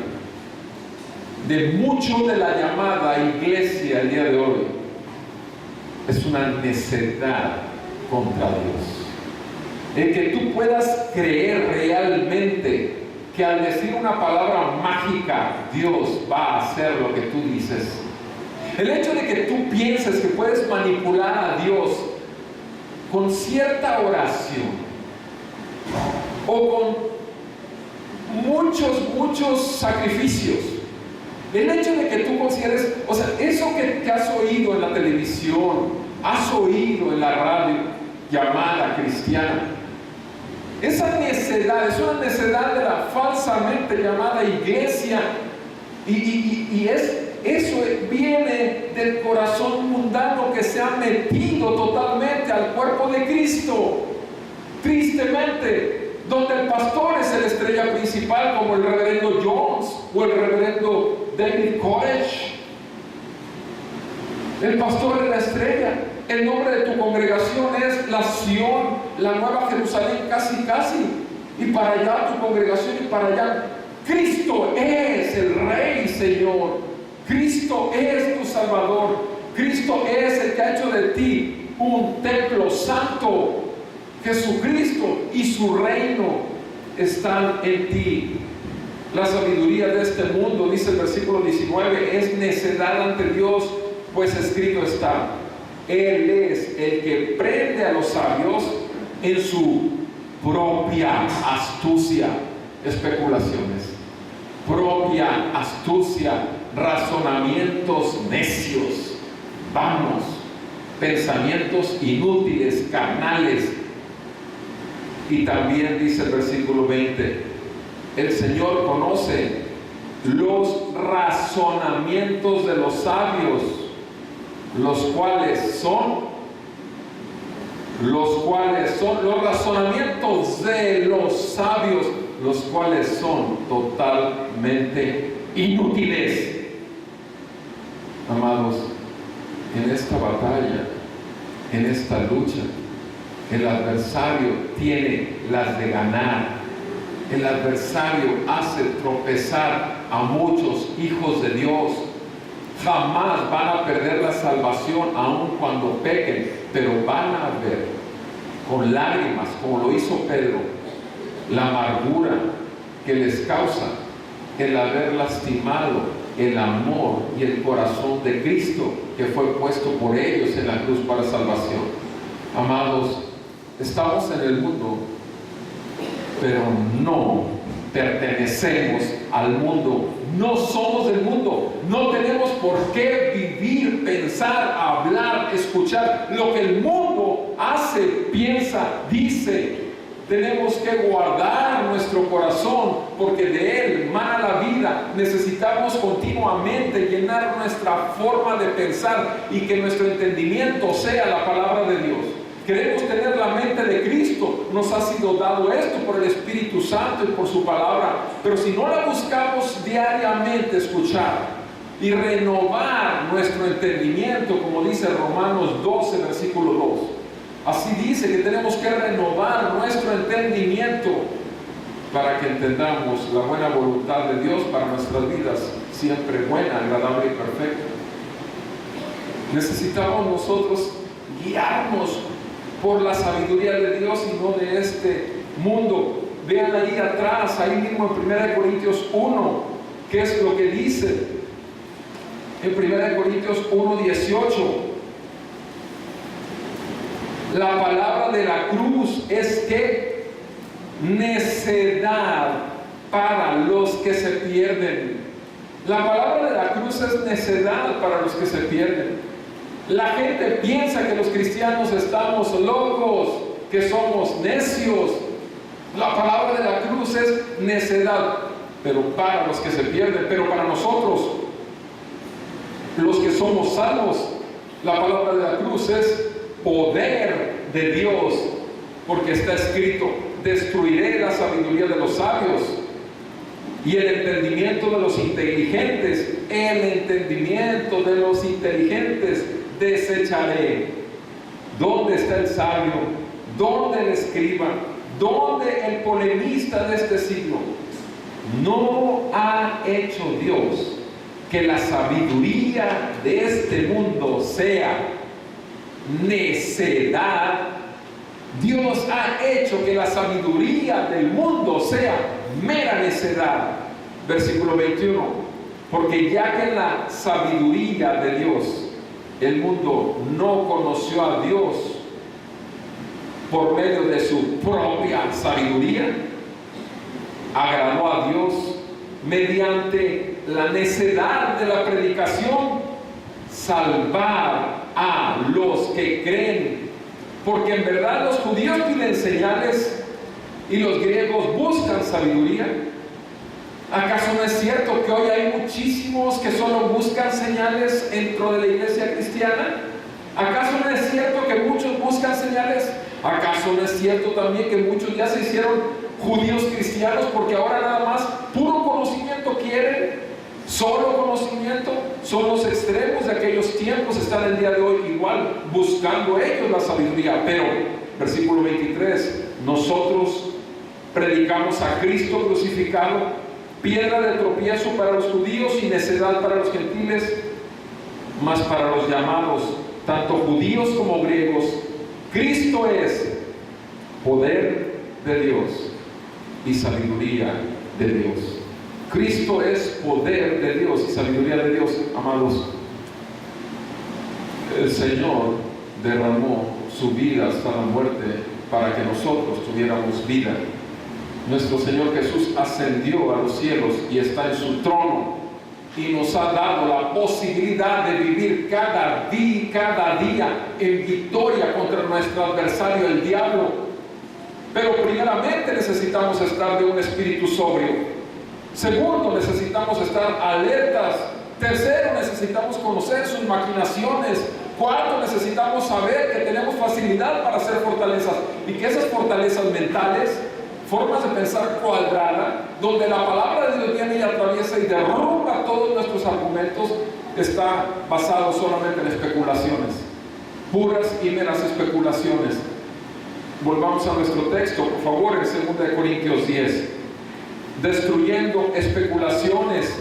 de mucho de la llamada iglesia el día de hoy es una necedad contra Dios. El que tú puedas creer realmente que al decir una palabra mágica, Dios va a hacer lo que tú dices. El hecho de que tú pienses que puedes manipular a Dios con cierta oración o con muchos sacrificios, el hecho de que tú consideres, o sea, eso que has oído en la televisión, has oído en la radio llamada cristiana, esa necedad es una necedad de la falsamente llamada iglesia, y eso viene del corazón mundano que se ha metido totalmente al cuerpo de Cristo. Tristemente, donde el pastor es la estrella principal, como el reverendo Jones o el reverendo David Koresh. El pastor es la estrella. El nombre de tu congregación es la Sion, la Nueva Jerusalén, casi. Y para allá tu congregación, y para allá. Cristo es el Rey, Señor. Cristo es tu Salvador. Cristo es el que ha hecho de ti un templo santo. Jesucristo y su reino están en ti. La sabiduría de este mundo, dice el versículo 19, es necedad ante Dios, pues escrito está: Él es el que prende a los sabios en su propia astucia. Especulaciones, propia astucia, razonamientos necios, vanos, pensamientos inútiles, carnales. Y también dice el versículo 20, el Señor conoce los razonamientos de los sabios, los cuales son los razonamientos de los sabios, los cuales son totalmente inútiles. Amados, en esta batalla, en esta lucha, el adversario tiene las de ganar. El adversario hace tropezar a muchos hijos de Dios. Jamás van a perder la salvación, aun cuando pequen, pero van a ver con lágrimas, como lo hizo Pedro, la amargura que les causa el haber lastimado el amor y el corazón de Cristo, que fue puesto por ellos en la cruz para salvación. Amados, estamos en el mundo, pero no pertenecemos al mundo. No somos del mundo. No tenemos por qué vivir, pensar, hablar, escuchar lo que el mundo hace, piensa, dice. Tenemos que guardar nuestro corazón, porque de él mana la vida. Necesitamos continuamente llenar nuestra forma de pensar y que nuestro entendimiento sea la palabra de Dios. Queremos tener la mente de Cristo. Nos ha sido dado esto por el Espíritu Santo y por su palabra. Pero si no la buscamos diariamente escuchar y renovar nuestro entendimiento, como dice Romanos 12, versículo 2. Así dice que tenemos que renovar nuestro entendimiento para que entendamos la buena voluntad de Dios para nuestras vidas, siempre buena, agradable y perfecta. Necesitamos nosotros guiarnos por la sabiduría de Dios y no de este mundo. Vean ahí atrás, ahí mismo en 1 Corintios 1, ¿qué es lo que dice? En 1 Corintios 1, 18. La palabra de la cruz es que necedad para los que se pierden. La palabra de la cruz es necedad para los que se pierden. La gente piensa que los cristianos estamos locos, que somos necios. La palabra de la cruz es necedad, pero para los que se pierden. Pero para nosotros, los que somos salvos, la palabra de la cruz es poder de Dios, porque está escrito: destruiré la sabiduría de los sabios y el entendimiento de los inteligentes. El entendimiento de los inteligentes desecharé. ¿Dónde está el sabio? ¿Dónde el escriba? ¿Dónde el polemista de este siglo? No ha hecho Dios que la sabiduría de este mundo sea necedad. Dios ha hecho que la sabiduría del mundo sea mera necedad. Versículo 21, porque ya que en la sabiduría de Dios el mundo no conoció a Dios por medio de su propia sabiduría, agradó a Dios mediante la necedad de la predicación salvar a los que creen, porque en verdad los judíos piden señales y los griegos buscan sabiduría. ¿Acaso no es cierto que hoy hay muchísimos que solo buscan señales dentro de la iglesia cristiana? ¿Acaso no es cierto que muchos buscan señales? ¿Acaso no es cierto también que muchos ya se hicieron judíos cristianos porque ahora nada más puro conocimiento quieren? Solo conocimiento. Son los extremos de aquellos tiempos, están el día de hoy igual buscando ellos la sabiduría. Pero, versículo 23, nosotros predicamos a Cristo crucificado, piedra de tropiezo para los judíos y necedad para los gentiles, mas para los llamados, tanto judíos como griegos, Cristo es poder de Dios y sabiduría de Dios. Cristo es poder de Dios y sabiduría de Dios. Amados, el Señor derramó su vida hasta la muerte para que nosotros tuviéramos vida. Nuestro Señor Jesús ascendió a los cielos y está en su trono y nos ha dado la posibilidad de vivir cada día en victoria contra nuestro adversario, el diablo. Pero primeramente necesitamos estar de un espíritu sobrio. Segundo, necesitamos estar alertas. Tercero, necesitamos conocer sus maquinaciones. Cuarto, necesitamos saber que tenemos facilidad para hacer fortalezas y que esas fortalezas mentales, formas de pensar cuadrada, donde la palabra de Dios viene y atraviesa y derrumba todos nuestros argumentos, está basado solamente en especulaciones, puras y meras especulaciones. Volvamos a nuestro texto, por favor, en 2 Corintios 10. Destruyendo especulaciones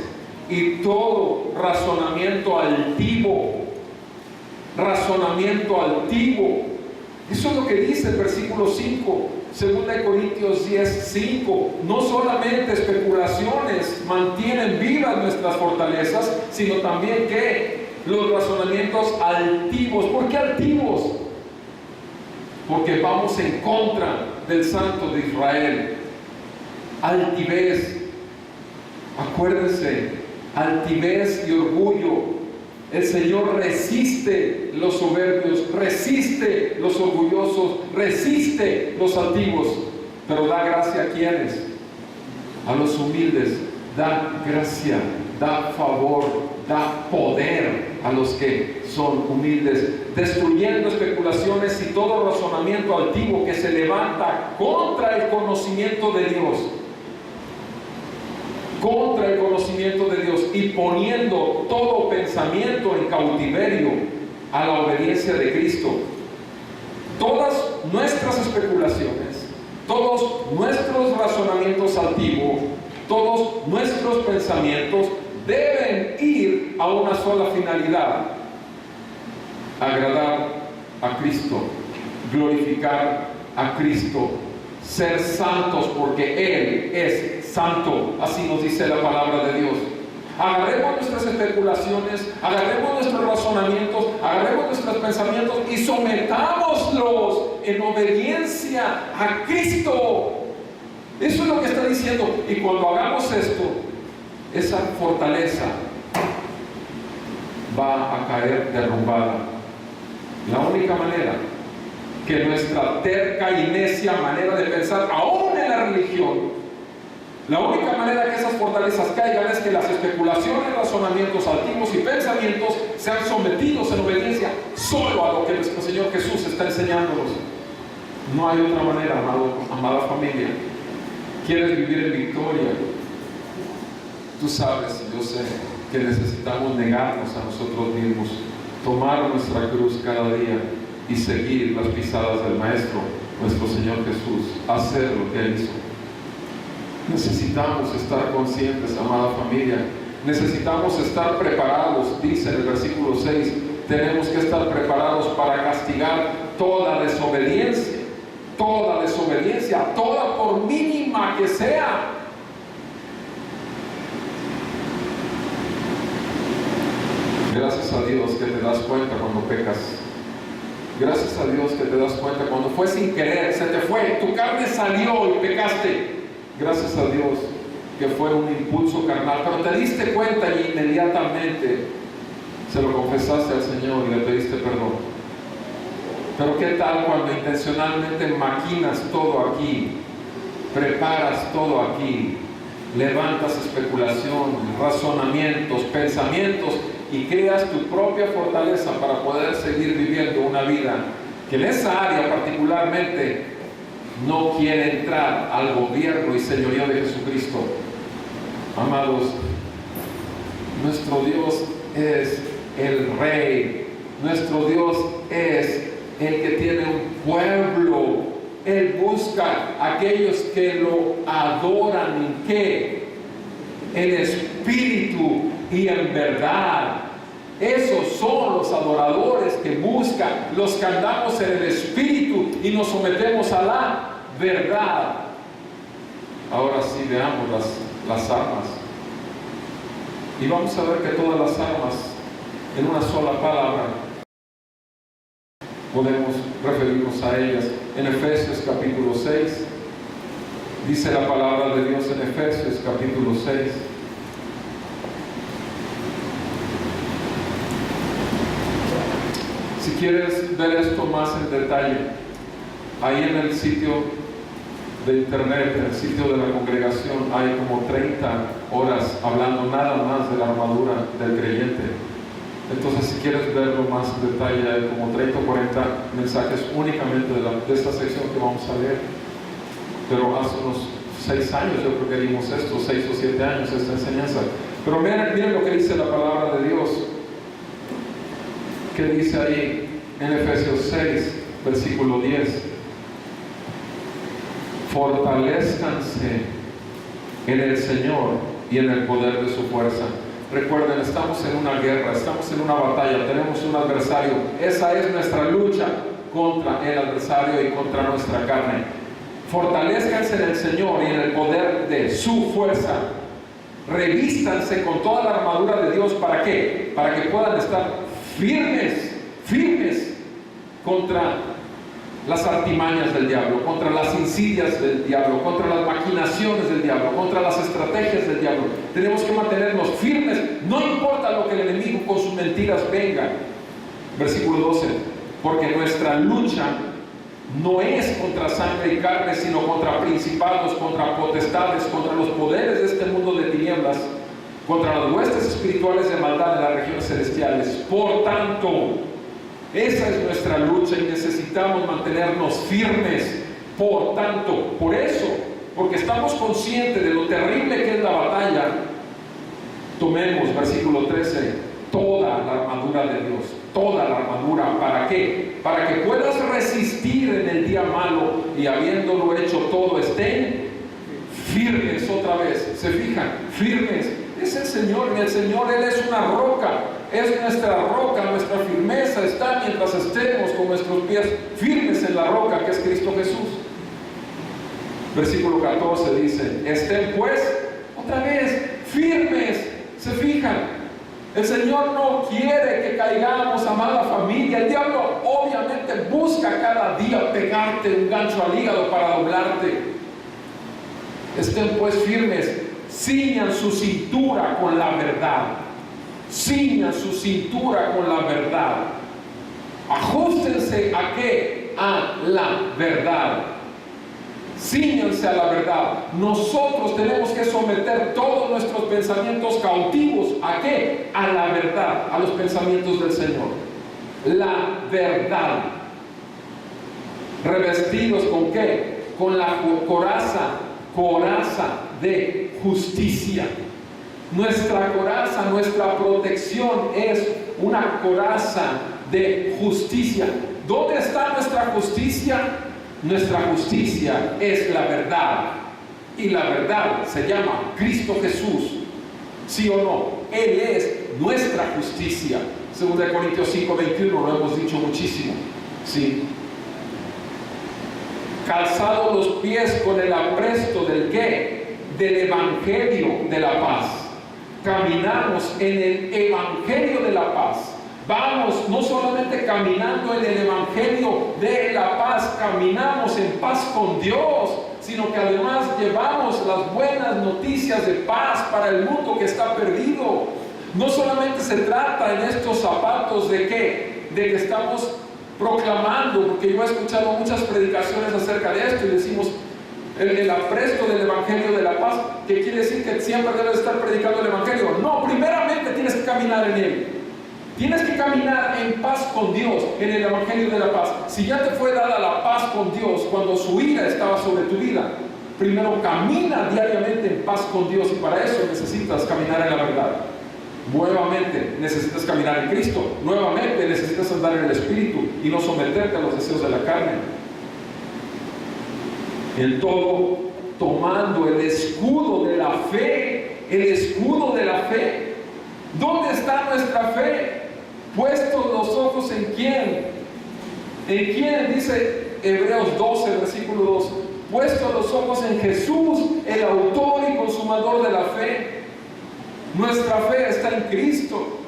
y todo razonamiento altivo. Razonamiento altivo. Eso es lo que dice el versículo 5, 2 Corintios 10, 5. No solamente especulaciones mantienen vivas nuestras fortalezas, sino también que los razonamientos altivos. ¿Por qué altivos? Porque vamos en contra del Santo de Israel. Altivez, acuérdense, altivez y orgullo. El Señor resiste los soberbios, resiste los orgullosos, resiste los altivos, pero da gracia a quienes, a los humildes, da gracia, da favor, da poder a los que son humildes, destruyendo especulaciones y todo razonamiento altivo que se levanta contra el conocimiento de Dios. Contra el conocimiento de Dios y poniendo todo pensamiento en cautiverio a la obediencia de Cristo. Todas nuestras especulaciones, todos nuestros razonamientos altivos, todos nuestros pensamientos deben ir a una sola finalidad: agradar a Cristo, glorificar a Cristo, ser santos porque Él es santo. Así nos dice la palabra de Dios. Agarremos nuestras especulaciones, agarremos nuestros razonamientos, agarremos nuestros pensamientos y sometámoslos en obediencia a Cristo. Eso es lo que está diciendo. Y cuando hagamos esto, esa fortaleza va a caer derrumbada. La única manera que nuestra terca y necia manera de pensar, aún en la religión, la única manera que esas fortalezas caigan es que las especulaciones, razonamientos altivos y pensamientos sean sometidos en obediencia solo a lo que nuestro Señor Jesús está enseñándonos. No hay otra manera, amada familia. ¿Quieres vivir en victoria? Tú sabes, yo sé, que necesitamos negarnos a nosotros mismos, tomar nuestra cruz cada día y seguir las pisadas del Maestro, nuestro Señor Jesús, hacer lo que Él hizo. Necesitamos estar conscientes, amada familia. Necesitamos estar preparados, dice en el versículo 6, tenemos que estar preparados para castigar toda desobediencia, toda por mínima que sea. Gracias a Dios que te das cuenta cuando pecas. Gracias a Dios que te das cuenta cuando fue sin querer, se te fue, tu carne salió y pecaste. Gracias a Dios que fue un impulso carnal, pero te diste cuenta y inmediatamente se lo confesaste al Señor y le pediste perdón. Pero ¿qué tal cuando intencionalmente maquinas todo aquí, preparas todo aquí, levantas especulación, razonamientos, pensamientos y creas tu propia fortaleza para poder seguir viviendo una vida que en esa área particularmente no quiere entrar al gobierno y señorío de Jesucristo? Amados, nuestro Dios es el Rey, nuestro Dios es el que tiene un pueblo. Él busca a aquellos que lo adoran en ¿qué? En espíritu y en verdad. Esos son los adoradores que buscan, los que andamos en el espíritu y nos sometemos a la verdad. Ahora sí, veamos las armas. Y vamos a ver que todas las armas, en una sola palabra, podemos referirnos a ellas. En Efesios capítulo 6, dice la palabra de Dios en Efesios capítulo 6. Si quieres ver esto más en detalle, ahí en el sitio de internet, en el sitio de la congregación, hay como 30 horas hablando nada más de la armadura del creyente. Entonces, si quieres verlo más en detalle, hay como 30 o 40 mensajes únicamente de esta sección que vamos a leer. Pero hace unos 6 años yo creo que dimos esto, 6 o 7 años esta enseñanza. Pero miren lo que dice la palabra de Dios. ¿Qué dice ahí en Efesios 6, versículo 10? Fortalezcanse en el Señor y en el poder de su fuerza. Recuerden, estamos en una guerra, estamos en una batalla, tenemos un adversario. Esa es nuestra lucha contra el adversario y contra nuestra carne. Fortalezcanse en el Señor y en el poder de su fuerza. Revístanse con toda la armadura de Dios. ¿Para qué? Para que puedan estar firmes contra las artimañas del diablo, contra las insidias del diablo, contra las maquinaciones del diablo, contra las estrategias del diablo. Tenemos que mantenernos firmes, no importa lo que el enemigo con sus mentiras venga. Versículo 12, porque nuestra lucha no es contra sangre y carne, sino contra principados, contra potestades, contra los poderes de este mundo de tinieblas, contra las huestes espirituales de maldad en las regiones celestiales. Por tanto, esa es nuestra lucha y necesitamos mantenernos firmes. Por tanto, por eso, porque estamos conscientes de lo terrible que es la batalla, tomemos, versículo 13, toda la armadura de Dios, toda la armadura. ¿Para qué? Para que puedas resistir en el día malo y habiéndolo hecho todo, estén firmes otra vez. ¿Se fijan? Firmes. Es el Señor, y el Señor, Él es una roca, es nuestra roca, nuestra firmeza está mientras estemos con nuestros pies firmes en la roca que es Cristo Jesús. Versículo 14 dice, estén pues, otra vez, firmes. ¿Se fijan? El Señor no quiere que caigamos, amada familia. El diablo obviamente busca cada día pegarte un gancho al hígado para doblarte. Estén pues firmes. Ciñan su cintura con la verdad. Ciñan su cintura con la verdad. Ajustense ¿a qué? A la verdad. Cíñanse a la verdad. Nosotros tenemos que someter todos nuestros pensamientos cautivos ¿a qué? A la verdad, a los pensamientos del Señor. La verdad. Revestidos ¿con qué? Con la coraza de justicia. Nuestra coraza, nuestra protección es una coraza de justicia. ¿Dónde está nuestra justicia? Nuestra justicia es la verdad, y la verdad se llama Cristo Jesús. ¿Sí o no? Él es nuestra justicia. 2 Corintios 5:21, lo hemos dicho muchísimo. ¿Sí? Calzados los pies con el apresto del ¿qué? Del Evangelio de la paz. caminamos en el Evangelio de la paz. Vamos no solamente caminando en el Evangelio de la paz, caminamos en paz con Dios, sino que además llevamos las buenas noticias de paz para el mundo que está perdido. No solamente se trata en estos zapatos de que estamos proclamando, porque yo he escuchado muchas predicaciones acerca de esto y decimos el apresto del Evangelio de la paz, que quiere decir que siempre debes estar predicando el Evangelio. No, primeramente tienes que caminar en él. Tienes que caminar en paz con Dios, en el Evangelio de la paz. Si ya te fue dada la paz con Dios cuando su ira estaba sobre tu vida, primero camina diariamente en paz con Dios, y para eso necesitas caminar en la verdad. Nuevamente necesitas caminar en Cristo. Nuevamente necesitas andar en el Espíritu y no someterte a los deseos de la carne. En todo, tomando el escudo de la fe. El escudo de la fe. ¿Dónde está nuestra fe? Puestos los ojos en quién. ¿En quién? Dice Hebreos 12, versículo 2. Puestos los ojos en Jesús, el autor y consumador de la fe. Nuestra fe está en Cristo.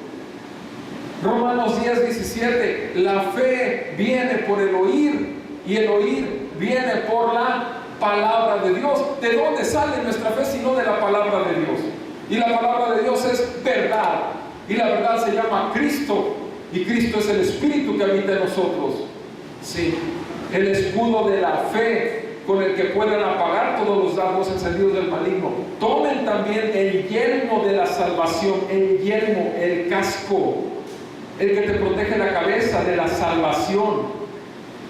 Romanos 10, 17. La fe viene por el oír, y el oír viene por la palabra de Dios. ¿De dónde sale nuestra fe sino de la palabra de Dios? Y la palabra de Dios es verdad, y la verdad se llama Cristo, y Cristo es el Espíritu que habita en nosotros. Sí, el escudo de la fe con el que puedan apagar todos los dardos encendidos del maligno. Tomen también el yelmo de la salvación, el yelmo, el casco, el que te protege la cabeza, de la salvación.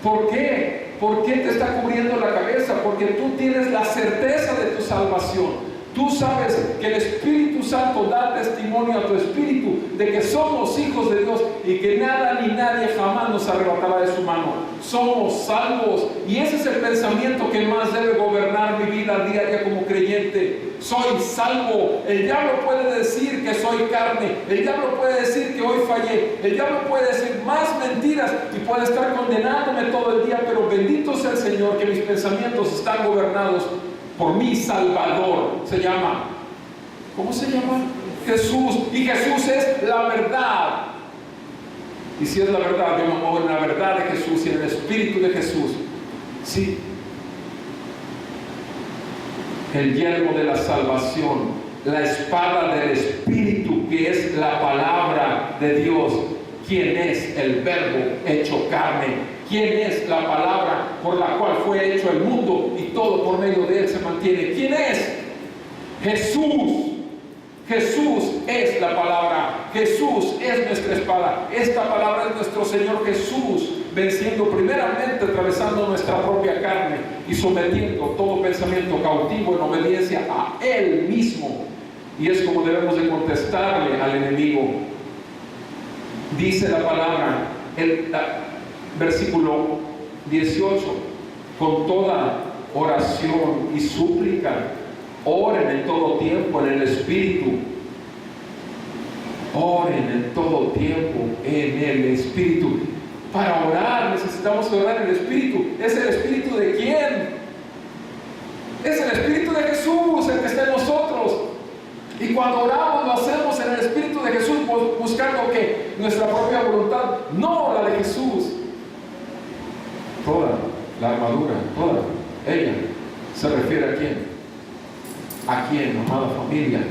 ¿Por qué? ¿Por qué te está cubriendo la cabeza? Porque tú tienes la certeza de tu salvación. Tú sabes que el Espíritu Santo da testimonio a tu espíritu de que somos hijos de Dios y que nada ni nadie jamás nos arrebatará de su mano. Somos salvos, y ese es el pensamiento que más debe gobernar mi vida diaria como creyente. Soy salvo. El diablo puede decir que soy carne, el diablo puede decir que hoy fallé, el diablo puede decir más mentiras y puede estar condenándome todo el día, pero bendito sea el Señor que mis pensamientos están gobernados por mi Salvador. Se llama, ¿cómo se llama? Jesús. Y Jesús es la verdad. Y si es la verdad, yo me muevo en la verdad de Jesús y en el Espíritu de Jesús. Sí. El yelmo de la salvación, la espada del Espíritu, que es la palabra de Dios. ¿Quién es el Verbo hecho carne? ¿Quién es la palabra por la cual fue hecho el mundo y todo por medio de él se mantiene? ¿Quién es? Jesús. Jesús es la palabra. Jesús es nuestra espada. Esta palabra es nuestro Señor Jesús, venciendo primeramente, atravesando nuestra propia carne y sometiendo todo pensamiento cautivo en obediencia a Él mismo. Y es como debemos de contestarle al enemigo. Dice la palabra, versículo 18, con toda oración y súplica, oren en todo tiempo en el Espíritu. Oren en todo tiempo en el Espíritu. Para orar necesitamos orar en el Espíritu. ¿Es el Espíritu de quién? Es el Espíritu de Jesús el que está en nosotros. Y cuando oramos lo hacemos en el Espíritu de Jesús, buscando que nuestra propia voluntad, no la de Jesús. Toda la armadura, toda ella, se refiere a quién. ¿A quién, amada familia?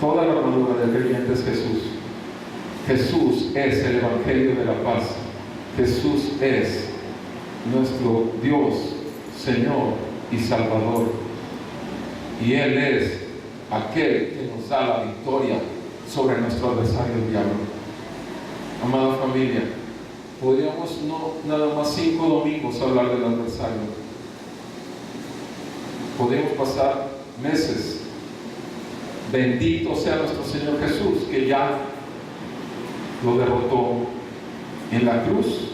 Toda la armadura del creyente es Jesús. Jesús es el Evangelio de la paz. Jesús es nuestro Dios, Señor y Salvador. Y Él es aquel que nos da la victoria sobre nuestro adversario, el diablo. Amada familia, podríamos no nada más 5 domingos hablar del adversario. Podemos pasar meses. Bendito sea nuestro Señor Jesús, que ya lo derrotó en la cruz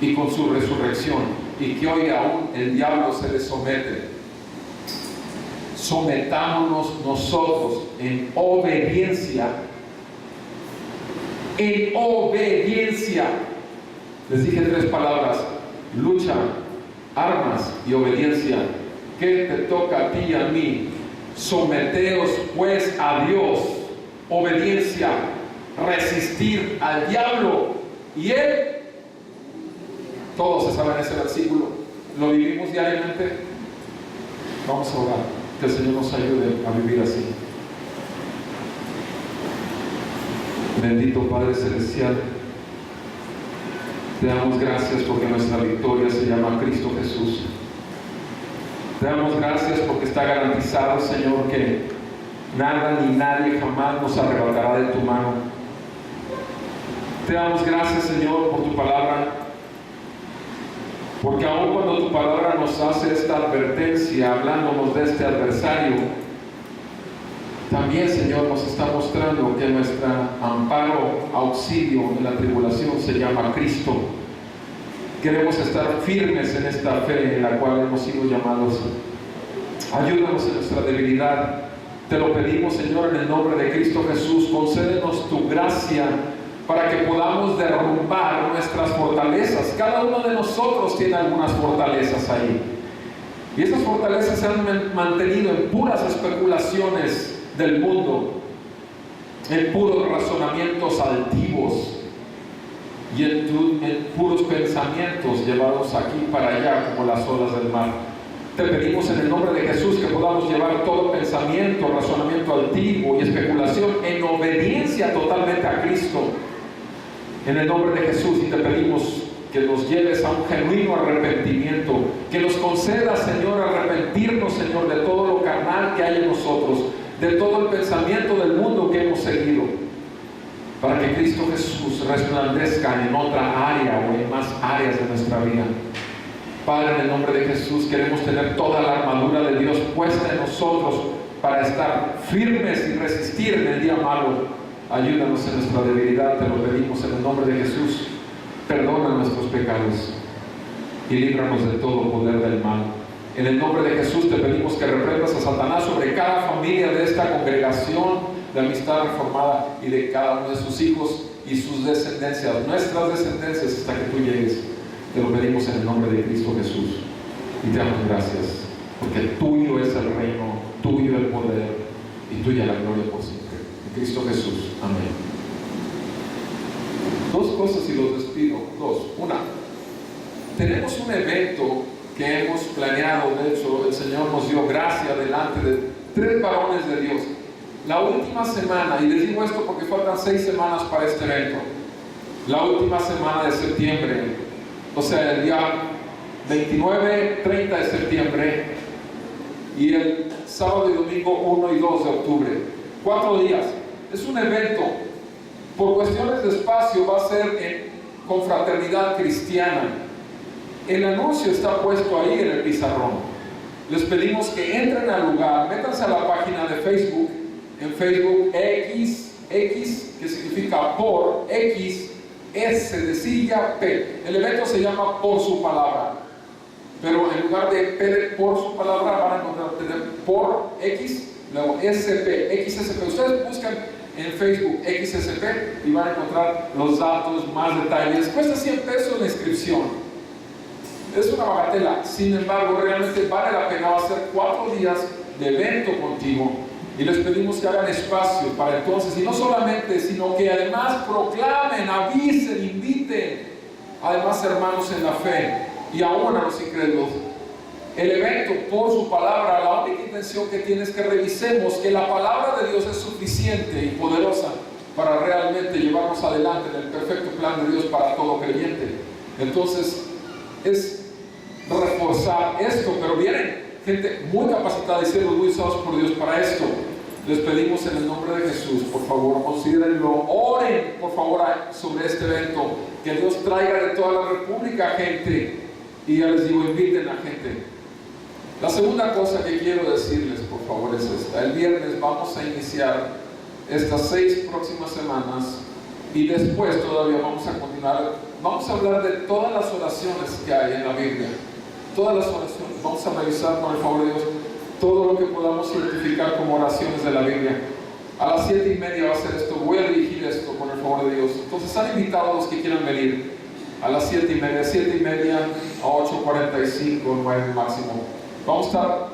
y con su resurrección, y que hoy aún el diablo se le somete. Sometámonos nosotros en obediencia. En obediencia. Les dije 3 palabras: lucha, armas y obediencia. ¿Qué te toca a ti y a mí Someteos pues a Dios, obediencia, resistir al diablo y él. Todos se saben ese versículo, lo vivimos diariamente. Vamos a orar, que el Señor nos ayude a vivir así. Bendito Padre Celestial, te damos gracias porque nuestra victoria se llama Cristo Jesús. Te damos gracias porque está garantizado, Señor, que nada ni nadie jamás nos arrebatará de tu mano. Te damos gracias, Señor, por tu palabra, porque aun cuando tu palabra nos hace esta advertencia, hablándonos de este adversario, también, Señor, nos está mostrando que nuestro amparo, auxilio en la tribulación se llama Cristo. Queremos estar firmes en esta fe en la cual hemos sido llamados. Ayúdanos en nuestra debilidad. Te lo pedimos, Señor, en el nombre de Cristo Jesús. Concédenos tu gracia para que podamos derrumbar nuestras fortalezas. Cada uno de nosotros tiene algunas fortalezas ahí. Y esas fortalezas se han mantenido en puras especulaciones del mundo, en puros razonamientos altivos y en puros pensamientos llevados aquí para allá como las olas del mar. Te pedimos en el nombre de Jesús que podamos llevar todo pensamiento, razonamiento altivo y especulación en obediencia totalmente a Cristo, en el nombre de Jesús. Y te pedimos que nos lleves a un genuino arrepentimiento, que nos concedas, Señor, arrepentirnos, Señor, de todo lo carnal que hay en nosotros, de todo el pensamiento del mundo que hemos seguido, para que Cristo Jesús resplandezca en otra área o en más áreas de nuestra vida. Padre, en el nombre de Jesús queremos tener toda la armadura de Dios puesta en nosotros para estar firmes y resistir en el día malo. Ayúdanos en nuestra debilidad, te lo pedimos en el nombre de Jesús. Perdona nuestros pecados y líbranos de todo poder del mal. En el nombre de Jesús te pedimos que reprendas a Satanás sobre cada familia de esta congregación de Amistad Reformada y de cada uno de sus hijos y sus descendencias, nuestras descendencias, hasta que tú llegues. Te lo pedimos en el nombre de Cristo Jesús y te damos gracias, porque tuyo es el reino, tuyo el poder y tuya la gloria por siempre. En Cristo Jesús. Amén. Dos cosas y los despido. Una, tenemos un evento que hemos planeado. De hecho, el Señor nos dio gracia delante de 3 varones de Dios la última semana, y les digo esto porque faltan 6 semanas para este evento. La última semana de septiembre, o sea, el día 29, 30 de septiembre y el sábado y domingo 1 y 2 de octubre, 4 días. Es un evento, por cuestiones de espacio va a ser en Confraternidad Cristiana. El anuncio está puesto ahí en el pizarrón. Les pedimos que entren al lugar, métanse a la página de Facebook, en Facebook X, que significa por, X, S de silla, P. El evento se llama Por Su Palabra, pero en lugar de P de Por Su Palabra van a encontrar por X, luego SP, XSP. Ustedes buscan en Facebook XSP y van a encontrar los datos, más detalles. Cuesta 100 pesos la inscripción. Es una bagatela, sin embargo, realmente vale la pena. Va a ser 4 días de evento contigo y les pedimos que hagan espacio para entonces, y no solamente, sino que además proclamen, avisen, inviten además hermanos en la fe y aún a los incrédulos. El evento Por Su Palabra, la única intención que tiene es que revisemos que la palabra de Dios es suficiente y poderosa para realmente llevarnos adelante en el perfecto plan de Dios para todo creyente. Entonces es reforzar esto, pero vienen gente muy capacitada y ser muy usados por Dios para esto. Les pedimos en el nombre de Jesús, por favor, considérenlo, oren por favor sobre este evento, que Dios traiga de toda la república gente, y ya les digo, inviten a gente. La segunda cosa que quiero decirles, por favor, es esta. El viernes vamos a iniciar estas 6 próximas semanas y después todavía vamos a continuar. Vamos a hablar de todas las oraciones que hay en la Biblia. Todas las oraciones. Vamos a revisar, con el favor de Dios, todo lo que podamos identificar como oraciones de la Biblia. A las 7:30 va a ser esto. Voy a dirigir esto, con el favor de Dios. Entonces, están invitados a los que quieran venir. A las 7:30 a 8:45, 9 máximo. Vamos a estar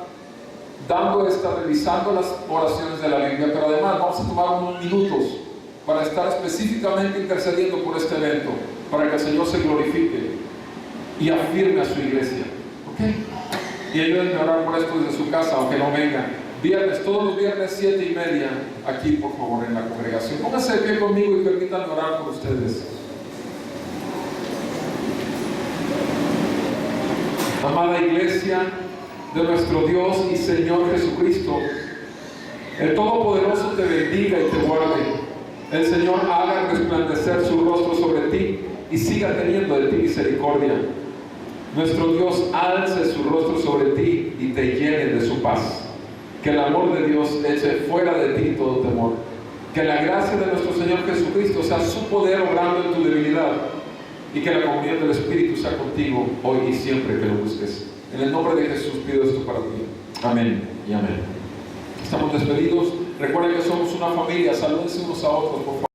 revisando las oraciones de la Biblia, pero además vamos a tomar unos minutos para estar específicamente intercediendo por este evento, para que el Señor se glorifique y afirme a su iglesia. ¿Ok? Y ayúdenme a orar por esto desde su casa, aunque no vengan. Viernes, todos los viernes 7:30, aquí por favor en la congregación. Pónganse de pie conmigo y permítanme orar por ustedes. Amada iglesia de nuestro Dios y Señor Jesucristo, el Todopoderoso te bendiga y te guarde. El Señor haga resplandecer su rostro sobre ti y siga teniendo de ti misericordia. Nuestro Dios alce su rostro sobre ti y te llene de su paz. Que el amor de Dios eche fuera de ti todo temor. Que la gracia de nuestro Señor Jesucristo sea su poder obrando en tu debilidad. Y que la comunión del Espíritu sea contigo hoy y siempre que lo busques. En el nombre de Jesús pido esto para ti. Amén y amén. Estamos despedidos. Recuerden que somos una familia. Salúdense unos a otros, por favor.